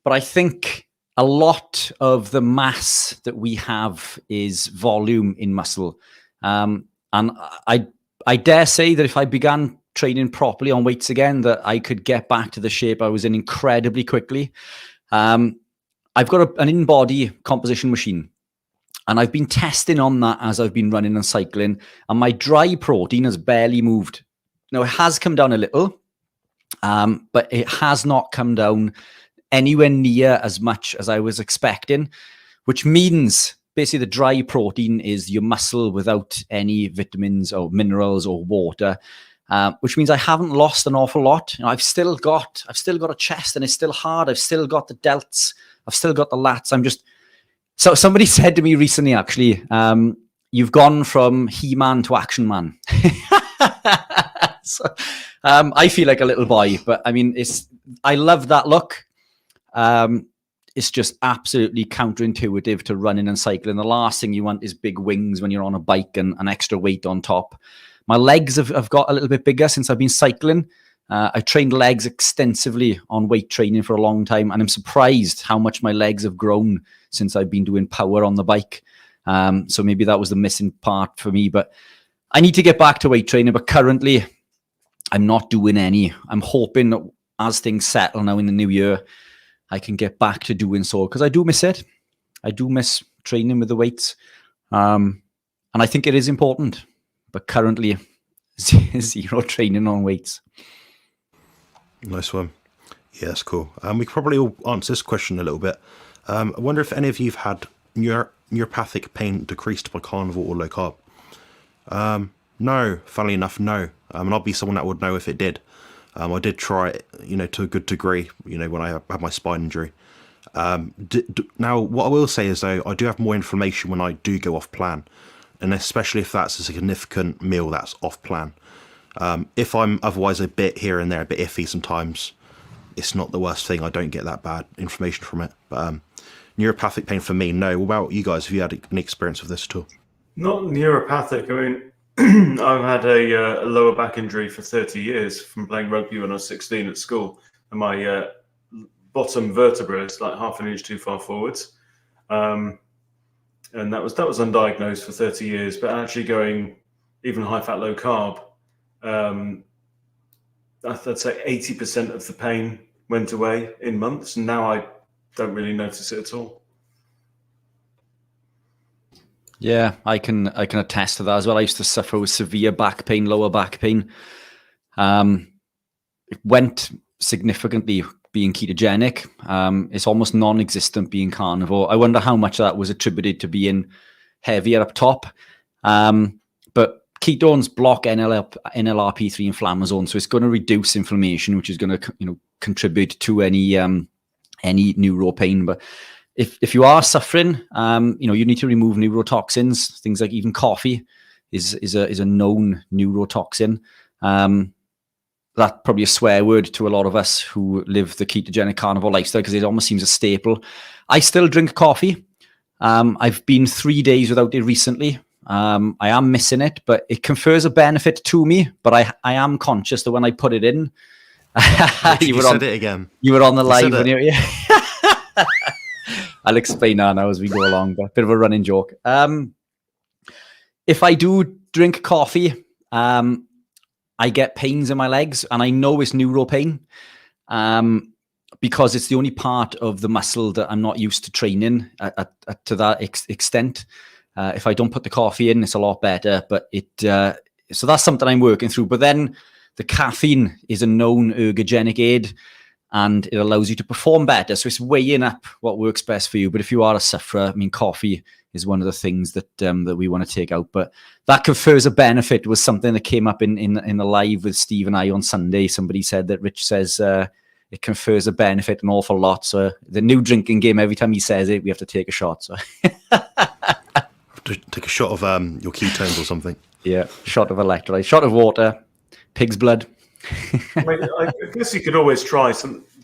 but I think a lot of the mass that we have is volume in muscle. And I dare say that if I began training properly on weights again, that I could get back to the shape I was in incredibly quickly. I've got an in-body composition machine, and I've been testing on that as I've been running and cycling, and my dry protein has barely moved. Now, it has come down a little, but it has not come down anywhere near as much as I was expecting, which means basically the dry protein is your muscle without any vitamins or minerals or water, which means I haven't lost an awful lot. I've still got a chest, and it's still hard. I've still got the delts. I've still got the lats. So somebody said to me recently, actually, you've gone from He-Man to Action Man. So, I feel like a little boy, but I mean, I love that look. It's just absolutely counterintuitive to running and cycling. The last thing you want is big wings when you're on a bike and an extra weight on top. My legs have got a little bit bigger since I've been cycling. I've trained legs extensively on weight training for a long time, and I'm surprised how much my legs have grown since I've been doing power on the bike. So maybe that was the missing part for me, but I need to get back to weight training. But currently, I'm not doing any. I'm hoping that as things settle now in the new year, I can get back to doing so, because I do miss it. I do miss training with the weights. And I think it is important, but currently zero training on weights. Nice one. Yeah, that's cool. We could probably all answer this question a little bit. I wonder if any of you have had neuropathic pain decreased by carnivore or low carb. No, funnily enough, no. And I'll be someone that would know if it did. I did try it, to a good degree, when I had my spine injury. Now, what I will say is, though, I do have more inflammation when I do go off plan, and especially if that's a significant meal that's off plan. If I'm otherwise a bit here and there, a bit iffy sometimes, it's not the worst thing. I don't get that bad inflammation from it. But neuropathic pain for me, no. What about you guys? Have you had any experience with this at all? Not neuropathic. I mean, I've had a lower back injury for 30 years from playing rugby when I was 16 at school, and my bottom vertebra is like half an inch too far forwards, and that was undiagnosed for 30 years. But actually going even high fat, low carb, I'd say 80% of the pain went away in months, and now I don't really notice it at all. Yeah, I can attest to that as well. I used to suffer with severe back pain, lower back pain. It went significantly being ketogenic. It's almost non-existent being carnivore. I wonder how much of that was attributed to being heavier up top. But ketones block NLRP3 inflammasome, so it's going to reduce inflammation, which is going to contribute to any neuro pain. But if you are suffering, you need to remove neurotoxins. Things like even coffee is a known neurotoxin. That's probably a swear word to a lot of us who live the ketogenic carnivore lifestyle, because it almost seems a staple. I still drink coffee. I've been 3 days without it recently. I am missing it, but it confers a benefit to me. But I am conscious that when I put it in, you said it again. You were on the You live said when you. I'll explain that now as we go along, but a bit of a running joke. If I do drink coffee, I get pains in my legs, and I know it's neuro pain because it's the only part of the muscle that I'm not used to training to that extent. If I don't put the coffee in, it's a lot better, but so that's something I'm working through. But then the caffeine is a known ergogenic aid, and it allows you to perform better. So it's weighing up what works best for you. But if you are a sufferer, I mean, coffee is one of the things that we want to take out. But that confers a benefit was something that came up in the live with Steve and I on Sunday. Somebody said that Rich says it confers a benefit an awful lot. So the new drinking game, every time he says it, we have to take a shot. So Take a shot of your ketones or something. Yeah, shot of electrolytes, shot of water, pig's blood. I guess you could always try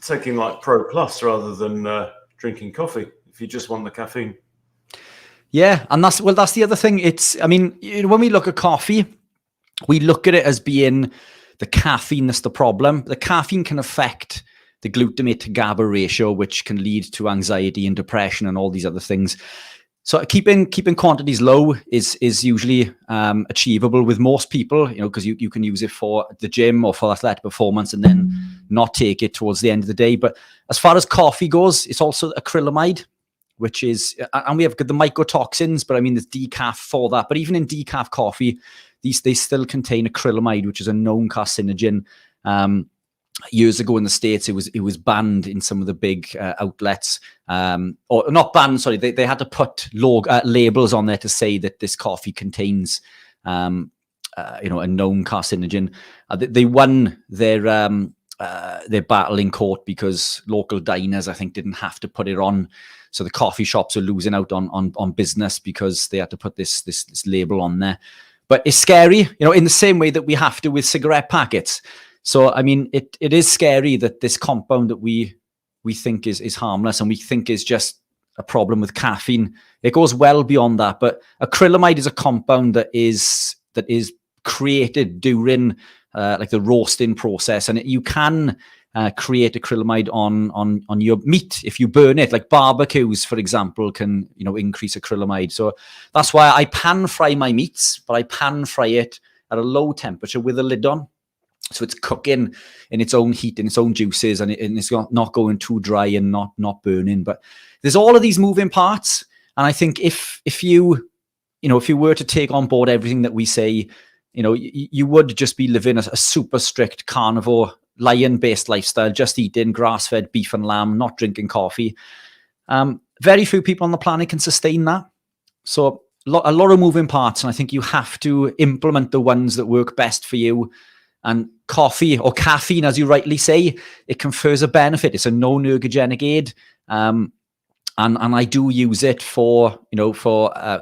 taking like Pro Plus rather than drinking coffee if you just want the caffeine. Yeah, and that's the other thing. When we look at coffee, we look at it as being the caffeine that's the problem. The caffeine can affect the glutamate to GABA ratio, which can lead to anxiety and depression and all these other things. So keeping quantities low is usually achievable with most people, because you can use it for the gym or for athletic performance and then not take it towards the end of the day. But as far as coffee goes, it's also acrylamide, which is, and we have the mycotoxins, but I mean, there's decaf for that. But even in decaf coffee, they still contain acrylamide, which is a known carcinogen. Years ago in the States, it was banned in some of the big outlets, or not banned. Sorry, they had to put labels on there to say that this coffee contains, a known carcinogen. They won their battle in court because local diners, I think, didn't have to put it on. So the coffee shops are losing out on business because they had to put this label on there. But it's scary, in the same way that we have to with cigarette packets. So, I mean, it is scary that this compound that we think is harmless and we think is just a problem with caffeine, it goes well beyond that. But acrylamide is a compound that is created during like the roasting process, and you can create acrylamide on your meat if you burn it. Like barbecues, for example, can increase acrylamide. So that's why I pan fry my meats, but I pan fry it at a low temperature with a lid on. So it's cooking in its own heat and its own juices, and it's not going too dry and not burning. But there's all of these moving parts, and I think if you were to take on board everything that we say, you would just be living a super strict carnivore lion-based lifestyle, just eating grass-fed beef and lamb, not drinking coffee. Very few people on the planet can sustain that. So a lot of moving parts, and I think you have to implement the ones that work best for you. And coffee or caffeine, as you rightly say, it confers a benefit. It's a known ergogenic aid. And I do use it for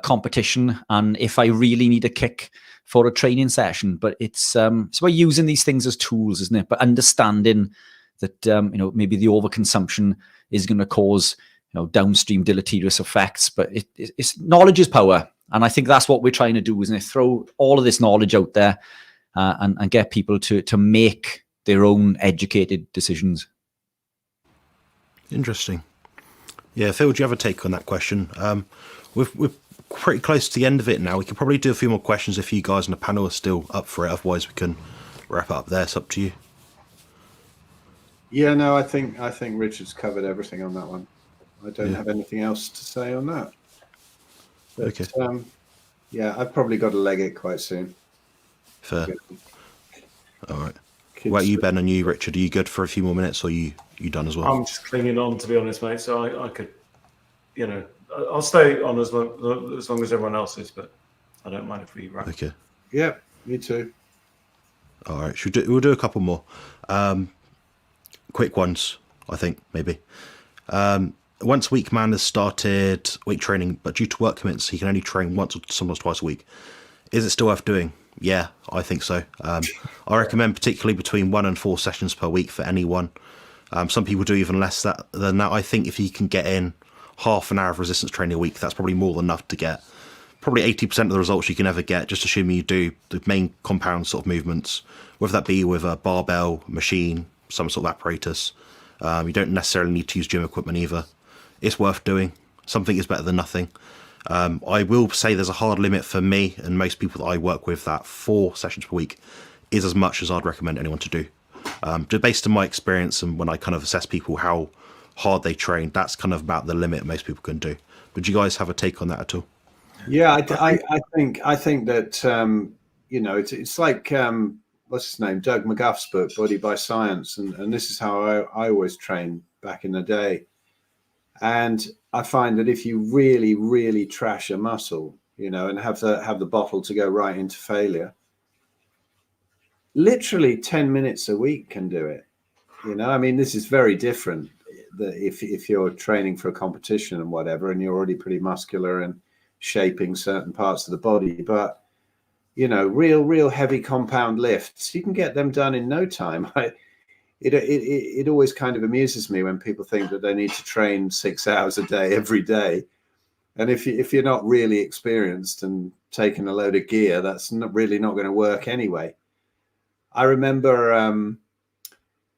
competition, and if I really need a kick for a training session. But it's about using these things as tools, isn't it? But understanding that maybe the overconsumption is going to cause downstream deleterious effects. But it's knowledge is power, and I think that's what we're trying to do, isn't it? Throw all of this knowledge out there. And get people to make their own educated decisions. Interesting. Yeah, Phil, do you have a take on that question? We're pretty close to the end of it now. We can probably do a few more questions if you guys on the panel are still up for it. Otherwise, we can wrap it up there. It's up to you. Yeah, no, I think Richard's covered everything on that one. I don't have anything else to say on that. But, okay. Yeah, I've probably got to leg it quite soon. Fair. All right. Well, you, Ben, and you, Richard, are you good for a few more minutes, or are you done as well? I'm just clinging on, to be honest, mate. So I could, I'll stay on as long as everyone else is, but I don't mind if we wrap. Okay. Yeah, me too. All right. We'll do a couple more. Quick ones, I think, maybe. once a week man has started weight training, but due to work commitments, he can only train once or sometimes twice a week. Is it still worth doing? Yeah, I think so. I recommend particularly between 1 and 4 sessions per week for anyone. Some people do even less than that. I think if you can get in half an hour of resistance training a week, that's probably more than enough to get probably 80% of the results you can ever get, just assuming you do the main compound sort of movements, whether that be with a barbell, machine, some sort of apparatus. You don't necessarily need to use gym equipment either. It's worth doing. Something is better than nothing. I will say there's a hard limit for me and most people that I work with, that 4 sessions per week is as much as I'd recommend anyone to do. Just based on my experience and when I kind of assess people how hard they train, that's kind of about the limit most people can do. But do you guys have a take on that at all? Yeah, I think that it's like what's his name, Doug McGuff's book, Body by Science, and this is how I always trained back in the day. And I find that if you really, really trash a muscle, and have the bottle to go right into failure, literally 10 minutes a week can do it. I mean, this is very different if you're training for a competition and whatever, and you're already pretty muscular and shaping certain parts of the body. But, real heavy compound lifts, you can get them done in no time. It always kind of amuses me when people think that they need to train 6 hours a day every day. And if you're not really experienced and taking a load of gear, that's really not going to work anyway. I remember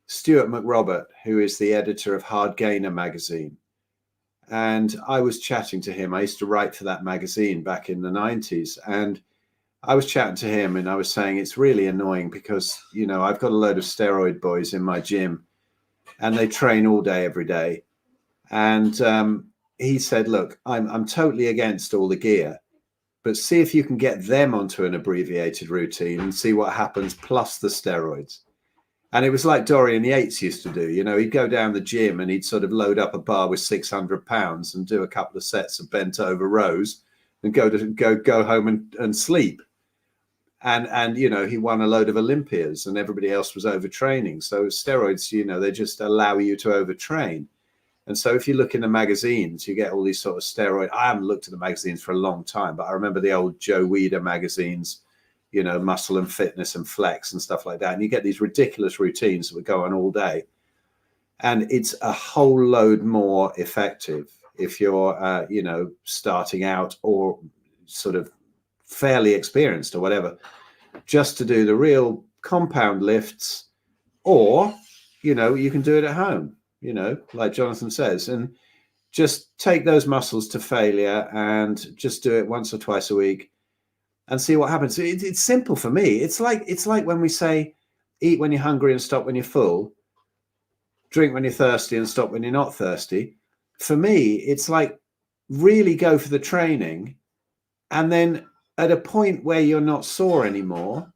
Stuart McRobert, who is the editor of Hard Gainer magazine. And I was chatting to him. I used to write for that magazine back in the 90s. And I was chatting to him and I was saying, it's really annoying because, I've got a load of steroid boys in my gym and they train all day, every day. And he said, look, I'm totally against all the gear, but see if you can get them onto an abbreviated routine and see what happens, plus the steroids. And it was like Dorian Yates used to do. He'd go down the gym and he'd sort of load up a bar with 600 pounds and do a couple of sets of bent over rows and go home and sleep. And he won a load of Olympias and everybody else was overtraining. So steroids, they just allow you to overtrain. And so if you look in the magazines, you get all these sort of steroid. I haven't looked at the magazines for a long time, but I remember the old Joe Weider magazines, Muscle and Fitness and Flex and stuff like that. And you get these ridiculous routines that would go on all day. And it's a whole load more effective if you're, starting out or sort of fairly experienced or whatever, just to do the real compound lifts, or, you can do it at home, like Jonathan says, and just take those muscles to failure and just do it once or twice a week and see what happens. It's simple for me. It's like when we say, eat when you're hungry and stop when you're full, drink when you're thirsty and stop when you're not thirsty. For me, it's like really go for the training, and then at a point where you're not sore anymore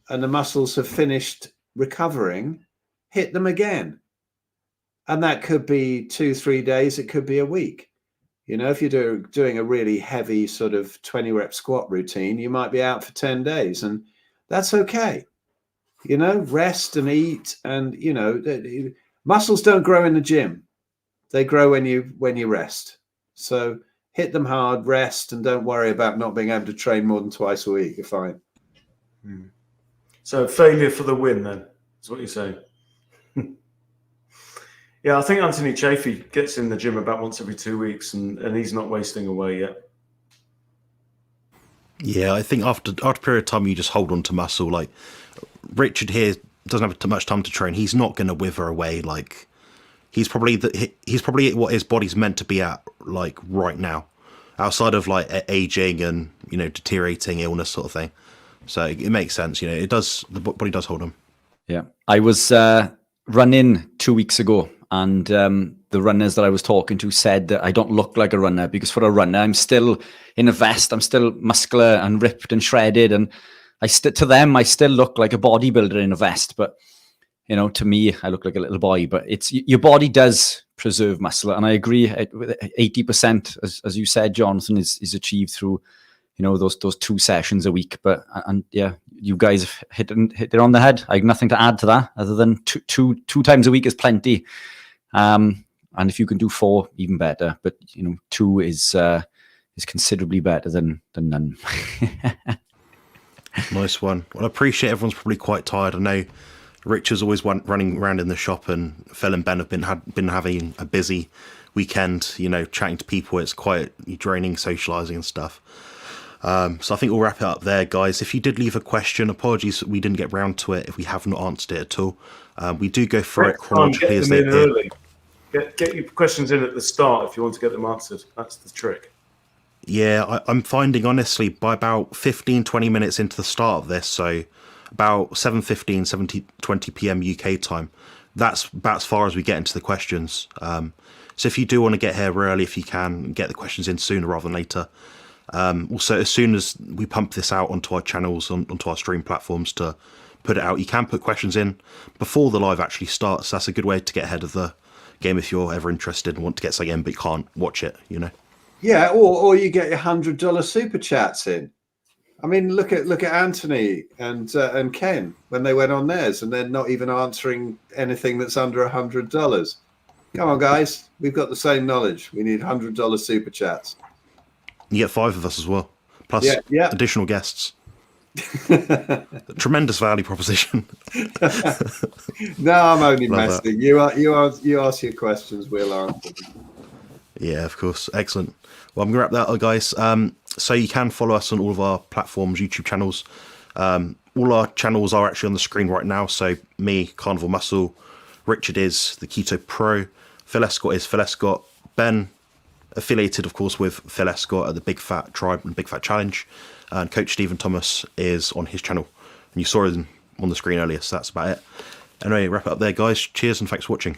and the muscles have finished recovering, hit them again. And that could be 2-3 days. It could be a week. If you're doing a really heavy sort of 20 rep squat routine, you might be out for 10 days, and that's okay. Rest and eat, and, muscles don't grow in the gym. They grow when you rest. So hit them hard, rest, and don't worry about not being able to train more than twice a week. You're fine. So failure for the win, then, is what you're saying. Yeah, I think Anthony Chafee gets in the gym about once every 2 weeks, and he's not wasting away yet. Yeah, I think after a period of time, you just hold on to muscle. Like Richard here doesn't have too much time to train. He's not going to wither away. Like he's probably at what his body's meant to be at, like right now, outside of like aging and deteriorating illness sort of thing. So it makes sense. It does. The body does hold him. Yeah, I was running 2 weeks ago. And the runners that I was talking to said that I don't look like a runner, because for a runner, I'm still in a vest. I'm still muscular and ripped and shredded. And to them, I still look like a bodybuilder in a vest. But, to me, I look like a little boy. But your body does preserve muscle. And I agree, 80%, as you said, Jonathan, is achieved through, those 2 sessions a week. But, and yeah, you guys have hit it on the head. I have nothing to add to that other than two times a week is plenty. And if you can do 4, even better. But 2 is considerably better than none. Nice one. Well, I appreciate everyone's probably quite tired. I know Rich is always running around in the shop, and Phil and Ben have been having a busy weekend. Chatting to people. It's quite draining, socialising and stuff. So I think we'll wrap it up there, guys. If you did leave a question, apologies that we didn't get round to it if we haven't answered it at all. We do go through it chronologically as they appear. Get your questions in at the start if you want to get them answered. That's the trick. Yeah, I'm finding, honestly, by about 15-20 minutes into the start of this, so about 7:15, 7:20 p.m. UK time, that's about as far as we get into the questions. So if you do want to get here early, if you can, get the questions in sooner rather than later. Also, as soon as we pump this out onto our channels, onto our stream platforms to put it out, you can put questions in before the live actually starts. That's a good way to get ahead of the game if you're ever interested and want to get something in but you can't watch it, Yeah, or you get your $100 super chats in. I mean, look at Anthony and Ken when they went on theirs, and they're not even answering anything that's under $100. Come on, guys, we've got the same knowledge. We need $100 super chats. You get 5 of us as well, plus additional guests. Tremendous value proposition. No, I'm only messing. You ask your questions, we'll answer them. Yeah, of course. Excellent. Well, I'm going to wrap that up, guys. So you can follow us on all of our platforms, YouTube channels. All our channels are actually on the screen right now. So me, Carnivore Muscle, Richard is the Keto Pro, Phil Escott is Phil Escott, Ben, affiliated, of course, with Phil Escott at the Big Fat Tribe and Big Fat Challenge, and Coach Stephen Thomas is on his channel. And you saw him on the screen earlier, so that's about it. Anyway, wrap it up there, guys. Cheers and thanks for watching.